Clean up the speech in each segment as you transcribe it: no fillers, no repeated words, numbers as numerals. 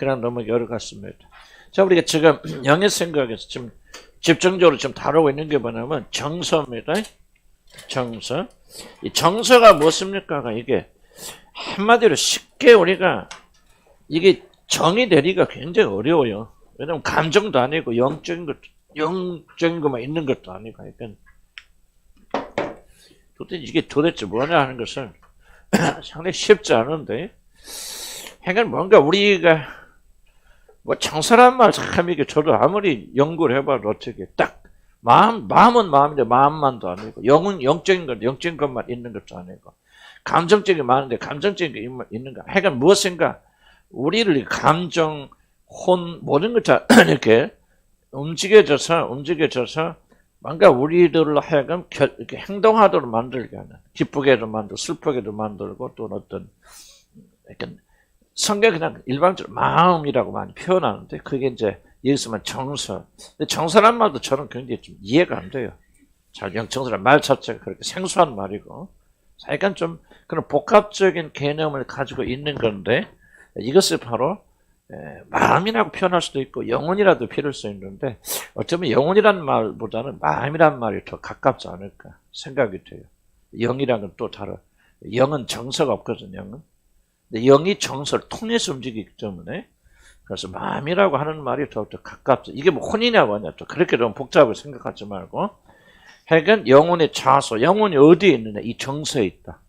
그냥 넘어가기 어렵습니다. 자, 우리가 지금 영의 생각에서 지금 집중적으로 지금 다루고 있는 게 뭐냐면 정서입니다. 정서. 이 정서가 무엇입니까? 이게 한마디로 쉽게 우리가 이게 정의 내리기가 굉장히 어려워요. 왜냐면 감정도 아니고 영적인 것만 있는 것도 아니고. 그러니까 이게 도대체 뭐냐 하는 것은 상당히 쉽지 않은데, 그러니까 뭔가 우리가 뭐 정서란 말 참 이게 저도 아무리 연구를 해봐도 어떻게 딱 마음은 마음인데 마음만도 아니고 영은 영적인 것만 있는 것도 아니고 감정적인 게 많은데 감정적인 게 있는 거. 하여간 무엇인가 우리를 감정, 혼 모든 것 다 이렇게 움직여져서 뭔가 우리들로 하여금 이렇게 행동하도록 만들게 하는, 기쁘게도 만들고 슬프게도 만들고 또 어떤 약간 성경 그냥 일반적으로 마음이라고 많이 표현하는데 그게 이제 여기서만 정서. 근데 정서란 말도 저는 굉장히 좀 이해가 안 돼요. 잘 정서란 말 자체가 그렇게 생소한 말이고, 약간 좀 그런 복합적인 개념을 가지고 있는 건데 이것을 바로 마음이라고 표현할 수도 있고 영혼이라도 필요할 수 있는데 어쩌면 영혼이라는 말보다는 마음이라는 말이 더 가깝지 않을까 생각이 돼요. 영이라는 건 또 다른. 영은 정서가 없거든요. 영은. 근데 영이 정서를 통해서 움직이기 때문에 그래서 마음이라고 하는 말이 더 가깝죠. 이게 뭐 혼이냐 뭐냐 또 그렇게 너무 복잡하게 생각하지 말고 하여간 영혼의 좌소, 영혼이 어디에 있느냐 이 정서에 있다.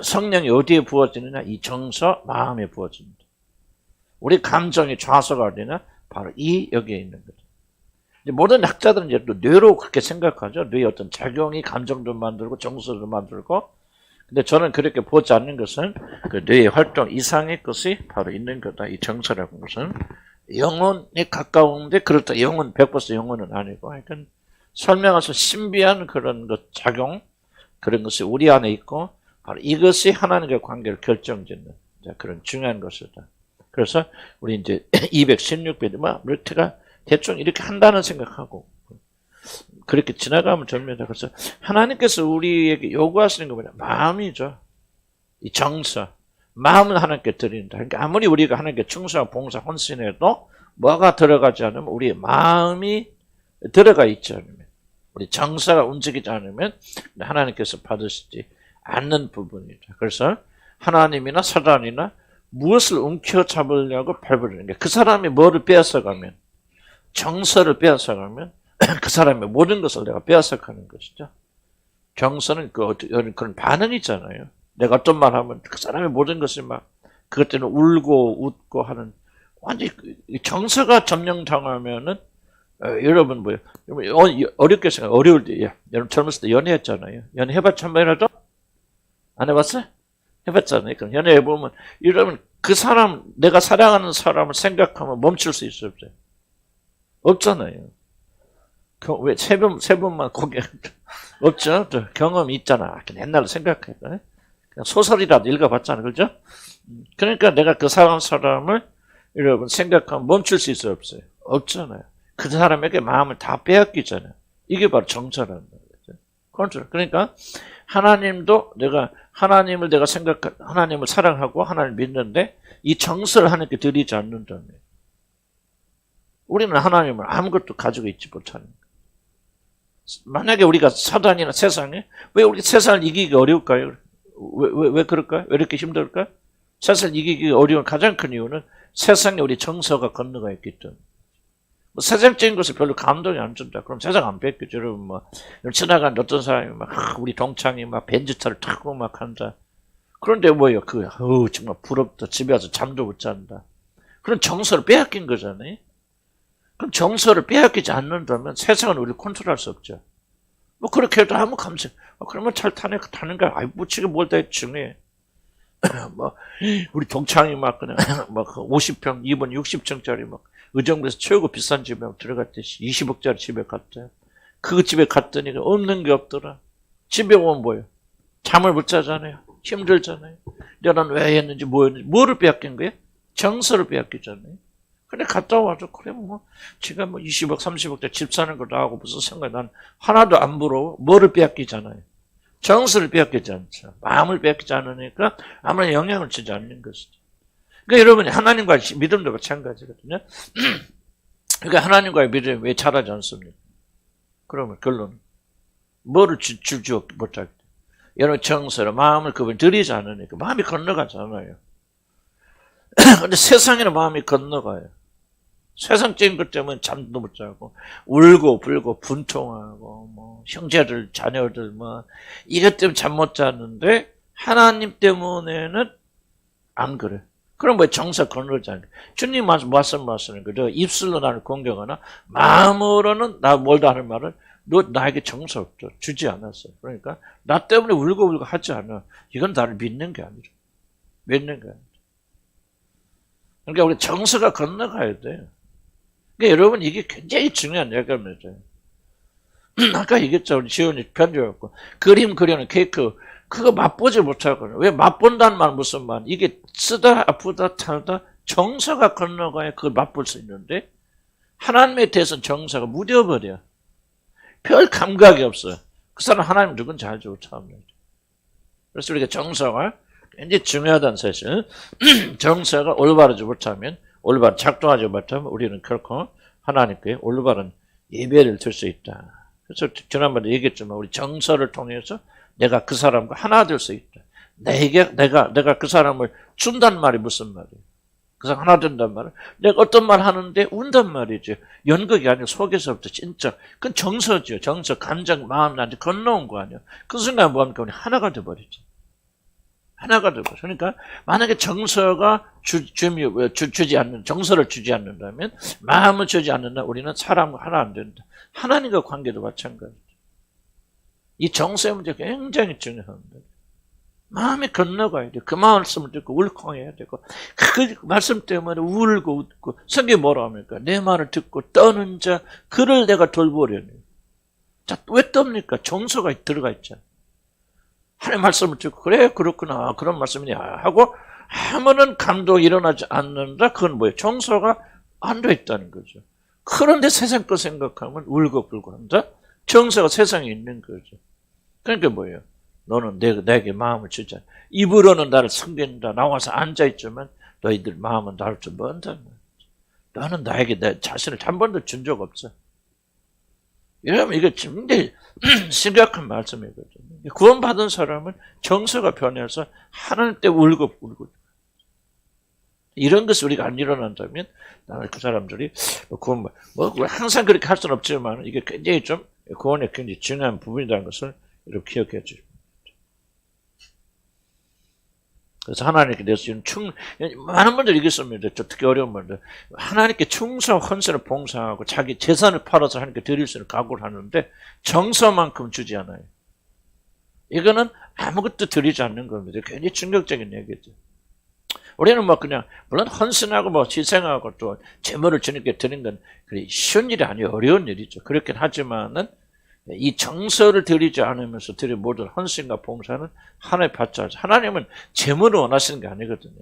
성령이 어디에 부어지느냐 이 정서, 마음에 부어집니다. 우리 감정의 좌소가 어디냐 바로 여기에 있는 거죠. 모든 학자들은 이제 또 뇌로 그렇게 생각하죠. 뇌의 어떤 작용이 감정도 만들고 정서도 만들고. 근데 저는 그렇게 보지 않는 것은 그 뇌의 활동 이상의 것이 바로 있는 거다. 이 정서라는 것은 영혼에 가까운데 그렇다. 영혼 100% 영혼은 아니고. 그러니까 설명해서 신비한 그런 것 작용 그런 것이 우리 안에 있고 바로 이것이 하나님과 관계를 결정짓는 그런 중요한 것이다. 그래서 우리 이제 216페이지 우리가 대충 이렇게 한다는 생각하고 그렇게 지나가면 됩니다. 그래서 하나님께서 우리에게 요구하시는 거 뭐냐? 마음이죠. 이 정서. 마음은 하나님께 드린다. 그러니까 아무리 우리가 하나님께 충성하고 봉사 헌신해도 뭐가 들어가지 않으면 우리의 마음이 들어가 있지 않으면 우리 정서가 움직이지 않으면 하나님께서 받으시지 않는 부분이죠. 그래서 하나님이나 사단이나 무엇을 움켜잡으려고 밟으려는 게 그 사람이 뭐를 빼앗아가면 정서를 빼앗아가면 그 사람의 모든 것을 내가 빼앗아가는 것이죠. 정서는 그런 반응이 있잖아요. 내가 어떤 말 하면 그 사람의 모든 것이 막 그것 때문에 울고 웃고 하는 완전히 정서가 점령당하면은 여러분 뭐요? 어렵게 생각 어려울 때 여러분 젊었을 때 연애했잖아요. 연애해봤자 한 번이라도 안 해봤어요? 해봤잖아요. 그럼 연애해보면 여러분 그 사람 내가 사랑하는 사람을 생각하면 멈출 수 있어요? 없어요? 없잖아요. 왜 세 번만 고개 없죠? 경험이 있잖아. 옛날에 생각해. 그냥 소설이라도 읽어봤잖아. 그죠? 그러니까 내가 그 사람을 여러분 생각하면 멈출 수 있어요? 없어요? 없잖아요. 그 사람에게 마음을 다 빼앗기잖아요. 이게 바로 정서라는 거죠. 그러니까 하나님도 하나님을 하나님을 사랑하고 하나님을 믿는데 이 정서를 하나님께 드리지 않는다면 우리는 하나님을 아무것도 가지고 있지 못하는 거예요. 만약에 우리가 사단이나 세상에 왜 우리 세상을 이기기 어려울까요? 왜 그럴까요? 왜 이렇게 힘들까요? 세상을 이기기 어려운 가장 큰 이유는 세상에 우리 정서가 건너가 있기 때문에. 뭐 세상적인 것을 별로 감동이 안 준다. 그럼 세상 안 뺏기죠. 여러분 지나간 어떤 사람이 우리 동창이 벤츠차를 타고 한다. 그런데 뭐예요? 정말 부럽다. 집에 와서 잠도 못 잔다. 그런 정서를 빼앗긴 거잖아요. 그럼 정서를 빼앗기지 않는다면 세상은 우리를 컨트롤할 수 없죠. 그렇게 해도 아무 감정. 그러면 잘 타는 거야. 무치게 뭘 다 중요해. 우리 동창이 그냥 50평, 2번 60층짜리 의정부에서 최고 비싼 집에 들어갔듯이 20억짜리 집에 갔대요. 그 집에 갔더니 없는 게 없더라. 집에 오면 뭐예요? 잠을 못 자잖아요. 힘들잖아요. 내가 왜 했는지 뭐를 빼앗긴 거예요? 정서를 빼앗기잖아요. 근데 갔다 와서 그래 지가 20억 30억짜리 집 사는 것도 하고 무슨 상관이 난 하나도 안 부러워. 뭐를 빼앗기잖아요. 정서를 빼앗기지 않죠. 마음을 빼앗기지 않으니까 아무런 영향을 주지 않는 것이죠. 그러니까 여러분이 하나님과의 믿음도 마찬가지거든요. 그러니까 하나님과의 믿음이 왜 자라지 않습니까? 그러면 결론은 뭐를 주지 못하게 돼. 여러분 정서로 마음을 그분 들이지 않으니까 마음이 건너가잖아요. 근데 세상에는 마음이 건너가요. 세상적인 것 때문에 잠도 못 자고 울고 불고 분통하고 뭐 형제들 자녀들 뭐 이것 때문에 잠 못 자는데 하나님 때문에는 안 그래. 그럼 뭐 정서 건너잖아요. 주님 말씀하시는 거죠. 입술로 나를 공경하나 마음으로는 나 뭘도 하는 말을 너 나에게 정서 없죠. 주지 않았어요. 그러니까 나 때문에 울고 하지 않아. 이건 나를 믿는 게 아니라 믿는 게 아니라. 그러니까 우리 정서가 건너가야 돼요. 그러니까 여러분 이게 굉장히 중요한 얘기입니다. 아까 얘기했죠. 우리 지원이 편지였고 그림 그리는 케이크 그거 맛보지 못하거든요. 왜 맛본다는 말 무슨 말? 이게 쓰다 아프다 탈다 정서가 건너가야 그걸 맛볼 수 있는데 하나님에 대해서는 정서가 묻어버려. 별 감각이 없어요. 그 사람 하나님 누군지 알지 못합니다. 그래서 우리가 정서가 굉장히 중요하다는 사실. 정서가 올바르지 못하면 올바른 작동하지 못하면 우리는 결코 하나님께 올바른 예배를 드릴 수 있다. 그래서 지난번에 얘기했지만 우리 정서를 통해서 내가 그 사람과 하나 될 수 있다. 내가 그 사람을 준단 말이 무슨 말이에요? 그 사람 하나 된단 말은 내가 어떤 말 하는데 운단 말이죠. 연극이 아니고 속에서부터 진짜 그건 정서죠. 정서, 감정, 마음 나한테 건너온 거 아니야. 그 순간 뭐합니까? 우리 하나가 돼버리죠. 하나가 되고. 그러니까, 만약에 정서가 주지 않는, 정서를 주지 않는다면, 마음을 주지 않는다, 우리는 사람과 하나 안 된다. 하나님과 관계도 마찬가지죠. 이 정서의 문제가 굉장히 중요합니다. 마음이 건너가야 돼. 그 말씀을 듣고 울컥해야 되고, 그 말씀 때문에 울고 웃고, 성경이 뭐라 합니까? 내 말을 듣고 떠는 자, 그를 내가 돌보려니. 자, 왜 떱니까? 정서가 들어가 있잖아. 하나님 말씀을 듣고 그래 그렇구나 그런 말씀이냐 하고 아무런 감동이 일어나지 않는다. 그건 뭐예요? 정서가 안 돼 있다는 거죠. 그런데 세상 거 생각하면 울고불고 한다. 정서가 세상에 있는 거죠. 그러니까 뭐예요? 너는 내게 마음을 주자. 입으로는 나를 섬긴다. 나와서 앉아있지만 너희들 마음은 나를 좀 먼다. 너는 나에게 내 자신을 한 번도 준 적 없어. 이러면 이게 굉장히 심각한 말씀이거든요. 구원받은 사람은 정서가 변해서 하나님 때문에 울고 이런 것이 우리가 안 일어난다면 그 사람들이 구원 항상 그렇게 할 수는 없지만 이게 굉장히 좀 구원에 굉장히 중요한 부분이라는 것을 이렇게 기억해 주십시오. 그래서 하나님께 대해서 많은 분들이 얘기했습니다. 특히 어려운 분들. 하나님께 충성, 헌신을 봉사하고 자기 재산을 팔아서 하나님께 드릴 수 있는 각오를 하는데 정서만큼 주지 않아요. 이거는 아무것도 드리지 않는 겁니다. 굉장히 충격적인 얘기죠. 우리는 뭐 그냥 물론 헌신하고 뭐 희생하고 또 재물을 주님께 드리는 건 쉬운 일이 아니에요. 어려운 일이죠. 그렇긴 하지만은 이 정서를 드리지 않으면서 드릴 모든 헌신과 봉사는 하나님 받지 않죠. 하나님은 재물을 원하시는 게 아니거든요.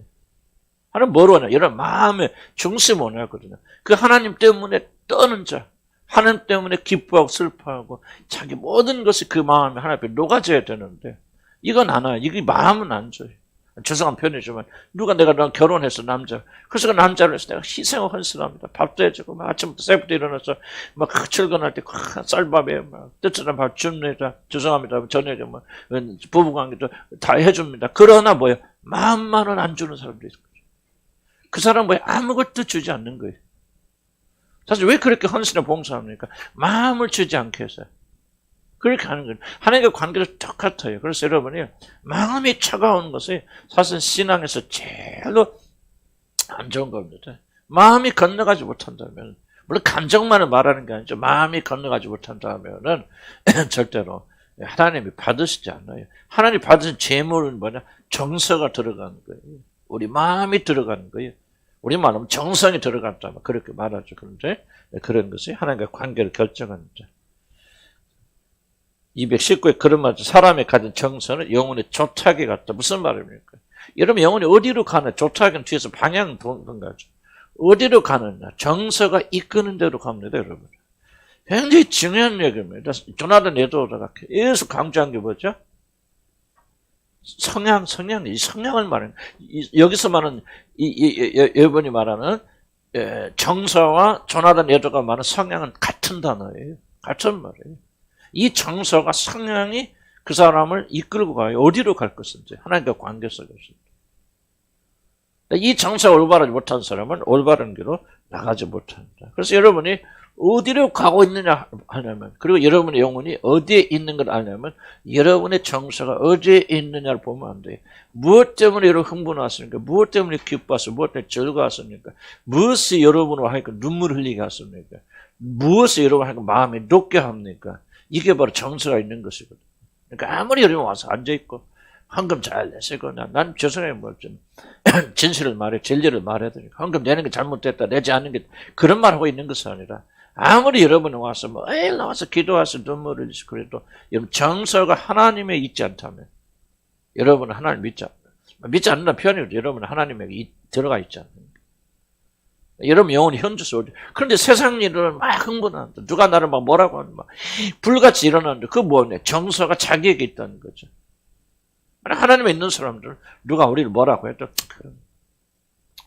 하나님 뭘 원해요? 여러분 마음의 중심을 원하거든요. 그 하나님 때문에 떠는 자, 하나님 때문에 기뻐하고 슬퍼하고 자기 모든 것이 그 마음에 하나님 앞에 녹아져야 되는데 이건 안 와요. 이게 마음은 안 줘요. 죄송한 표현이지만 누가 내가 결혼해서 남자 그래서 그 남자를 해서 내가 희생을 헌신합니다. 밥도 해주고 막 아침부터 새벽부터 일어나서 막 출근할 때 쌀밥에 막 뜨뜻한 밥 줍니다. 죄송합니다. 저녁에 뭐 부부관계도 다 해줍니다. 그러나 뭐예요? 마음만은 안 주는 사람들이 있어요. 그 사람은 뭐예요? 아무것도 주지 않는 거예요. 사실 왜 그렇게 헌신을 봉사합니까? 마음을 주지 않게 해서요. 그렇게 하는 거예요. 하나님과 관계도 똑같아요. 그래서 여러분이 마음이 차가운 것이 사실 신앙에서 제일로 안 좋은 겁니다. 마음이 건너가지 못한다면, 물론 감정만을 말하는 게 아니죠. 마음이 건너가지 못한다면은 절대로 하나님이 받으시지 않아요. 하나님이 받으신 재물은 뭐냐? 정서가 들어가는 거예요. 우리 마음이 들어가는 거예요. 우리 말하면 정성이 들어간다. 그렇게 말하죠. 그런데 그런 것이 하나님과 관계를 결정합니다. 219에 그런 말이죠. 사람이 가진 정서는 영혼의 조차게 같다. 무슨 말입니까? 여러분 영혼이 어디로 가느냐? 조차게는 뒤에서 방향 도는 거죠. 어디로 가느냐? 정서가 이끄는 대로 갑니다. 여러분. 굉장히 중요한 얘기입니다. 조나단 에드워드가 계속 강조한 게 뭐죠? 이 성향을 말하는, 여기서 말하는, 여러분이 말하는, 정서와 조나단 에드워드가 말하는 성향은 같은 단어예요. 같은 말이에요. 이 정서가 성향이 그 사람을 이끌고 가요. 어디로 갈 것인지. 하나님과 관계 속에서. 이 정서가 올바르지 못한 사람은 올바른 길로 나가지 못합니다. 그래서 여러분이 어디로 가고 있느냐 하려면, 그리고 여러분의 영혼이 어디에 있는 걸 알려면 여러분의 정서가 어디에 있느냐를 보면 안 돼요. 무엇 때문에 여러분 흥분하십니까? 무엇 때문에 기뻐하십니까? 무엇 때문에 즐거워하십니까? 무엇이 여러분으로 하니까 눈물 흘리게 하십니까? 무엇이 여러분 하니까 마음이 녹게 합니까? 이게 바로 정서가 있는 것이거든요. 그러니까 아무리 여러분 와서 앉아있고 헌금 잘 내시고 난 죄송해요 뭐 좀 진실을 말해 진리를 말해야 되니까 헌금 내는 게 잘못됐다 내지 않는 게 그런 말 하고 있는 것이 아니라 아무리 여러분이 와서 뭐 에이 나와서 기도해서 눈물을 흘리시고 그래도 여러분 정서가 하나님에 있지 않다면 여러분은 하나님 믿지 않는다 표현이죠. 여러분은 하나님에게 들어가 있지 않는 여러분 영혼이 현주소. 그런데 세상 일을 막 흥분하는데 누가 나를 막 뭐라고 하는 막 불같이 일어나는데 그거 뭐냐? 정서가 자기에게 있다는 거죠. 하나님에 있는 사람들 누가 우리를 뭐라고 해도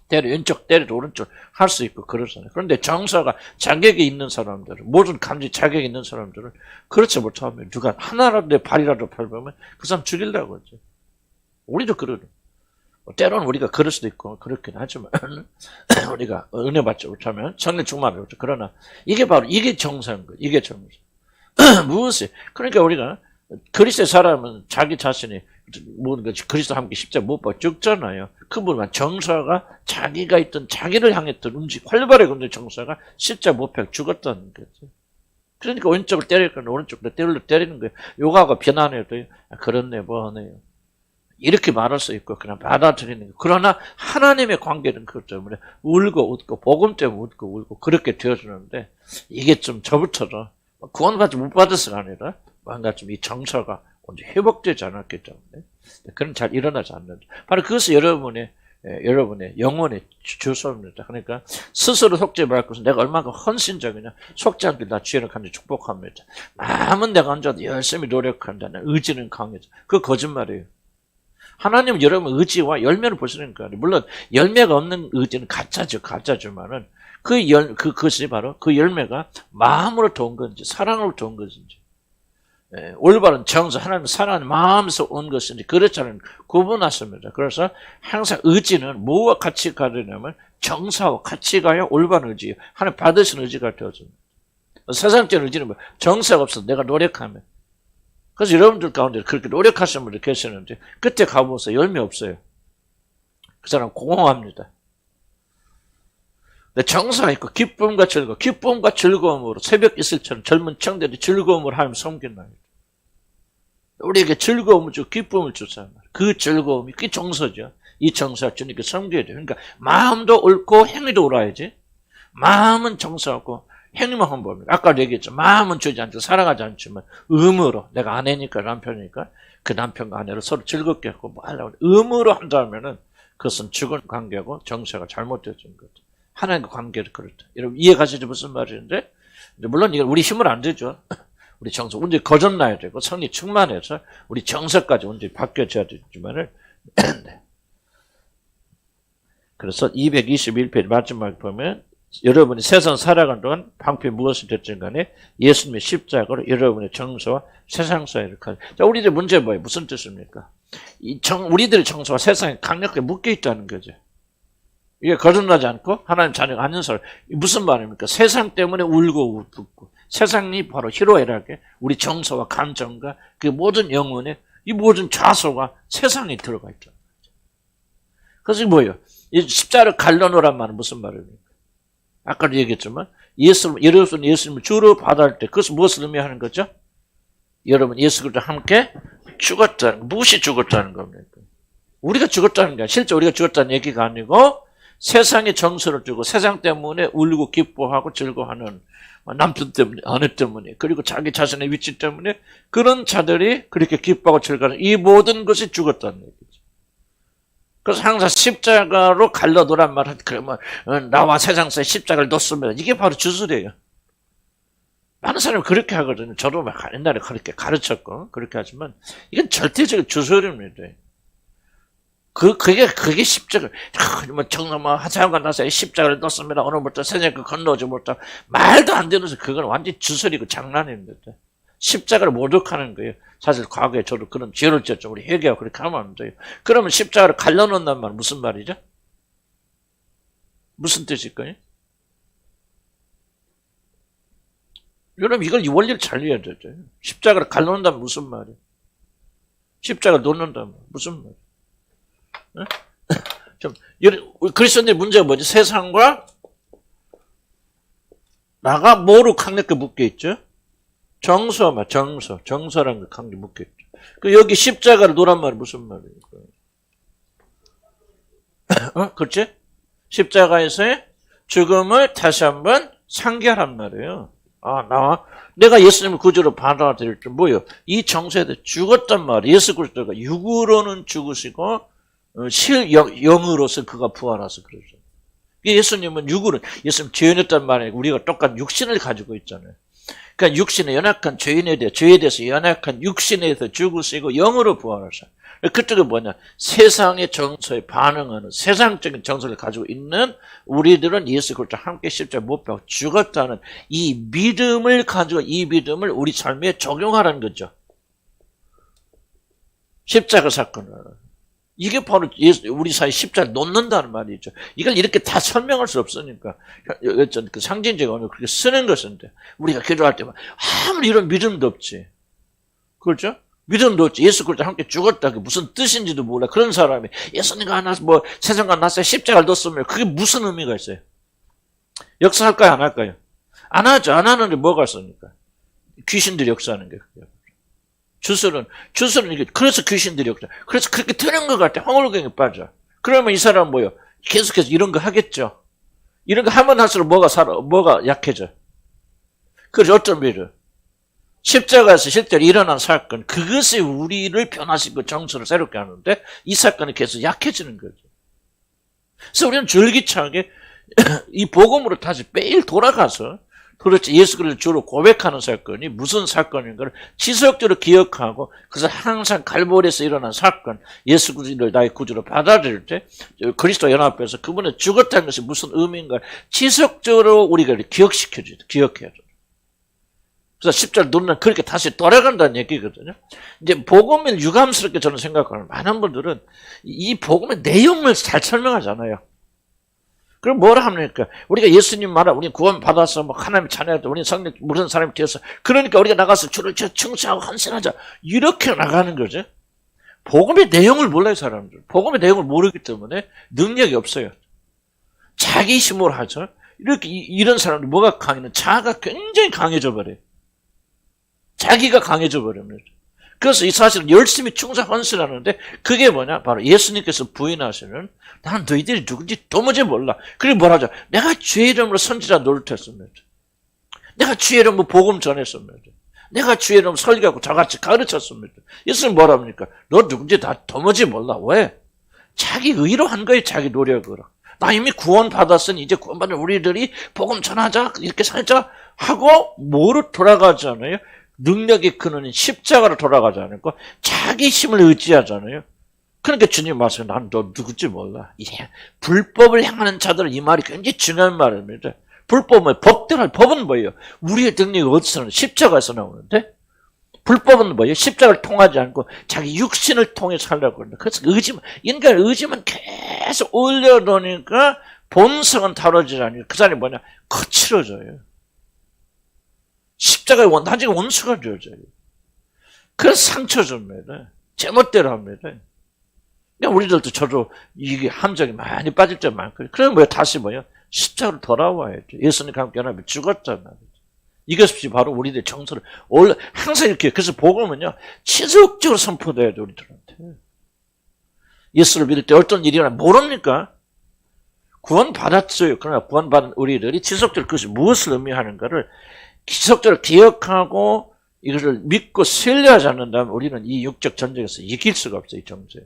때려 왼쪽 때려도 오른쪽 할 수 있고 그러잖아요. 그런데 정서가 자기에게 있는 사람들은 모든 감정이 자기에게 있는 사람들은 그렇지 못하면 누가 하나라도 내 발이라도 밟으면 그 사람 죽이려고 하죠. 우리도 그러죠. 때로는 우리가 그럴 수도 있고 그렇긴 하지만 우리가 은혜 받지 못하면 성령 충만을 못하죠. 그러나 이게 바로 이게 정서인 거예요. 이게 정서. 무엇이? 그러니까 우리가 그리스도의 사람은 자기 자신이 모든 것이 그리스도 함께 십자가 못 박아 죽잖아요. 그분은 정서가 자기가 있던 자기를 향했던 활발하게 있는 정서가 십자가 못 박아 죽었다는 거죠. 그러니까 왼쪽을 때릴 거는 오른쪽으로 때리는 거예요. 요가가 비난해도 그렇네 뭐하네요. 이렇게 말할 수 있고 그냥 받아들이는 거. 그러나 하나님의 관계는 그것 때문에 울고 웃고 복음 때문에 웃고 울고 그렇게 되어주는데 이게 좀 저부터도 구원받지 못 받아서가 아니라 뭔가 좀 이 정서가 언제 회복되지 않았기 때문에 그런 잘 일어나지 않는다. 바로 그것이 여러분의 영혼의 주소입니다. 그러니까 스스로 속지 말할 것은 내가 얼마나 헌신적이냐. 속지 않게 나 주의를 간절히 축복합니다. 마음은 내가 앉아도 열심히 노력한다. 의지는 강해져. 그거 거짓말이에요. 하나님은 여러분 의지와 열매를 보시는 거예요. 물론 열매가 없는 의지는 가짜지만은 그것이 바로 그 열매가 마음으로 도운 건지 사랑으로 도운 것인지 올바른 정서 하나님 사랑하는 마음에서 온 것인지 그렇지 않은 구분하십니다. 그래서 항상 의지는 뭐와 같이 가려냐면 정서와 같이 가야 올바른 의지예요. 하나님 받으신 의지가 되어집니다. 세상적인 의지는 뭐 정서가 없어서 내가 노력하면 그래서 여러분들 가운데 그렇게 노력하시는 분들 계시는데 그때 가보세요. 열매 없어요. 그 사람 공허합니다. 근데 정서가 있고 기쁨과 즐거움으로 새벽 이슬처럼 젊은 청년들이 즐거움을 하면 섬긴다. 우리에게 즐거움을 주고 기쁨을 주잖아요. 그 즐거움이 그 정서죠. 이 정서가 주님께 섬겨야 돼요. 그러니까 마음도 옳고 행위도 옳아야지. 마음은 정서하고 행위만 헌법입니다. 아까 얘기했죠. 마음은 주지 않고 살아가지 않지만 의무로 내가 아내니까 남편이니까 그 남편과 아내를 서로 즐겁게 하고 뭐 하려고 의무로 한다면은 그것은 죽은 관계고 정서가 잘못되어진 거죠. 하나님과 관계를 그렇다. 여러분 이해가시죠? 무슨 말인데? 물론 이건 우리 힘은 안 되죠. 우리 정서 온전히 거듭나야 되고 성리 충만해서 우리 정서까지 온전히 바뀌어져야 되지만은 그래서 221페이지 마지막에 보면 여러분이 세상 살아가는 동안 방패 무엇이 됐든 간에 예수님의 십자가로 여러분의 정서와 세상 사이를 자, 우리들 문제 뭐예요? 무슨 뜻입니까? 우리들의 정서와 세상에 강력하게 묶여 있다는 거죠. 이게 거듭나지 않고 하나님 자녀가 아닌 사람 무슨 말입니까? 세상 때문에 울고 웃고 세상이 바로 희로애락에 우리 정서와 감정과 그 모든 영혼에 이 모든 좌소가 세상에 들어가 있죠. 그래서 뭐예요? 이 십자가를 갈라놓으란 말은 무슨 말입니까? 아까도 얘기했지만 여러분 예수님을 주로 받아할 때 그것은 무엇을 의미하는 거죠? 여러분 예수 그리스도와 함께 죽었다는 무엇이 죽었다는 겁니까? 우리가 죽었다는 게 실제 우리가 죽었다는 얘기가 아니고 세상에 정서를 주고 세상 때문에 울고 기뻐하고 즐거워하는 남편 때문에 아내 때문에 그리고 자기 자신의 위치 때문에 그런 자들이 그렇게 기뻐하고 즐거워하는 이 모든 것이 죽었다는 얘기죠. 그래서 항상 십자가로 갈라놓으란 말은 그러면 나와 세상 사이에 십자가를 놓습니다. 이게 바로 주술이에요. 많은 사람이 그렇게 하거든요. 저도 옛날에 그렇게 가르쳤고 그렇게 하지만 이건 절대적인 주술입니다. 그게 십자가. 뭐 정말 하사관과 나사에 십자가를 넣습니다. 오늘부터 세상을 건너지 못하고. 말도 안 되는, 그건 완전 주설이고 장난입니다. 십자가를 모독하는 거예요. 사실 과거에 저도 그런 죄를 지었죠. 우리 회개하고 그렇게 하면 안 돼요. 그러면 십자가를 갈라놓는단 말 무슨 말이죠? 무슨 뜻일까요? 여러분 이걸 이 원리를 잘 이해해야 되죠. 십자가를 갈라놓는다면 무슨 말이에요? 십자가를 놓는다면 무슨 말이에요? 어? 좀 그리스도인의 문제가 뭐지? 세상과 나가 뭐로 강력하게 묶여 있죠? 정서라는 거 강력하게 묶여 있죠. 그 여기 십자가를 놓란 말이 무슨 말이에요? 그렇지? 십자가에서의 죽음을 다시 한번 상기하란 말이에요. 내가 예수님을 구주로 받아들일 때 뭐예요? 이 정서에 대해 죽었단 말이에요. 예수 그리스도가 육으로는 죽으시고 영으로서 그가 부활하서 그러죠. 예수님은 예수님 죄인이었단 말이에요. 우리가 똑같은 육신을 가지고 있잖아요. 그러니까 육신의 연약한 죄에 대해서 연약한 육신에 대해서 죽으시고 영으로 부활하셔. 그쪽은 뭐냐? 세상의 정서에 반응하는 세상적인 정서를 가지고 있는 우리들은 예수 그리스도와 함께 십자가에 못 박혀 죽었다는 이 믿음을 가지고 이 믿음을 우리 삶에 적용하라는 거죠. 십자가 사건을. 이게 바로 우리 사회 십자가를 놓는다는 말이죠. 이걸 이렇게 다 설명할 수 없으니까 그 상징적 언어를 그렇게 쓰는 것인데 우리가 기도할 때만 아무리 이런 믿음도 없지. 그렇죠? 믿음도 없지. 예수 그리스도와 함께 죽었다. 그게 무슨 뜻인지도 몰라. 그런 사람이 예수님과 하나서 세상과 나서 십자가를 뒀으면 그게 무슨 의미가 있어요? 역사할까요? 안 할까요? 안 하죠. 안 하는데 뭐가 있습니까? 귀신들이 역사하는 게 그게. 주술은 이게 그래서 귀신들이 역사. 그래서 그렇게 트는 것 같아. 황홀경에 빠져. 그러면 이 사람은 뭐요? 계속해서 이런 거 하겠죠. 이런 거 하면 할수록 뭐가 약해져. 그래서 어떤 일을 십자가에서 실제로 일어난 사건, 그것이 우리를 변화시키고 정서를 새롭게 하는데 이 사건이 계속 약해지는 거죠. 그래서 우리는 줄기차게 이 복음으로 다시 매일 돌아가서 도대체 예수 그리스도를 주로 고백하는 사건이 무슨 사건인가를 지속적으로 기억하고 그래서 항상 갈보리에서 일어난 사건, 예수 그리스도를 나의 구주로 받아들일 때 그리스도 연합해서 그분의 죽었다는 것이 무슨 의미인가 지속적으로 우리가 기억해야죠. 그래서 십자를 놓는 그렇게 다시 돌아간다는 얘기거든요. 이제 복음을 유감스럽게 저는 생각하는 많은 분들은 이 복음의 내용을 잘 설명하잖아요. 그럼 뭐라 합니까? 우리가 예수님 말아, 우리 구원 받아서 하나님 자녀다, 우리 성령 무슨 사람이 되어서 그러니까 우리가 나가서 주를 충성하고 헌신하자 이렇게 나가는 거죠. 복음의 내용을 몰라요 사람들. 복음의 내용을 모르기 때문에 능력이 없어요. 자기 힘으로 하죠. 이렇게 이런 사람들 뭐가 강해는 자아가 굉장히 강해져 버려요. 자기가 강해져 버립니다. 그래서 이 사실은 열심히 충성 헌신하는데 그게 뭐냐? 바로 예수님께서 부인하시는 난 너희들이 누군지 도무지 몰라. 그리고 뭐라 하죠? 내가 주의 이름으로 선지자 노릇했습니다. 내가 주의 이름으로 복음 전했습니다. 내가 주의 이름으로 설교하고 저같이 가르쳤습니다. 예수님 뭐라 합니까? 너 누군지 다 도무지 몰라. 왜? 자기 의로 한 거예요. 자기 노력으로. 나 이미 구원 받았으니 이제 구원받은 우리들이 복음 전하자 이렇게 살자 하고 뭐로 돌아가잖아요. 능력의 근원인 십자가로 돌아가지 않고 자기 힘을 의지하잖아요. 그러니까 주님 말씀 난 너 누군지 몰라. 불법을 행하는 자들은 이 말이 굉장히 중요한 말입니다. 불법은 법은 뭐예요? 우리의 능력이 어디서 나오는 십자가에서 나오는데 불법은 뭐예요? 십자가를 통하지 않고 자기 육신을 통해 살려고 합니다. 그래서 인간 의지만 계속 올려놓으니까 본성은 다뤄지지 않으니까 그 사람이 뭐냐? 거칠어져요. 십자가의 나중에 원수가 되어져요. 그래서 상처 줍니다. 제멋대로 합니다. 그러니까 우리들도 저도 이게 함정이 많이 빠질 때 많거든요. 그럼 다시 십자가로 돌아와야죠. 예수님과 함께 연합해 죽었단 말이죠. 이것이 바로 우리들의 정서를 항상 이렇게 그래서 복음은요 지속적으로 선포돼야 돼 우리들한테. 예수를 믿을 때 어떤 일이 일어나 모릅니까? 구원 받았어요. 그러나 구원받은 우리들이 지속적으로 그것이 무엇을 의미하는가를 지속적으로 기억하고 이것을 믿고 신뢰하지 않는다면 우리는 이 육적 전쟁에서 이길 수가 없어요. 이 정세.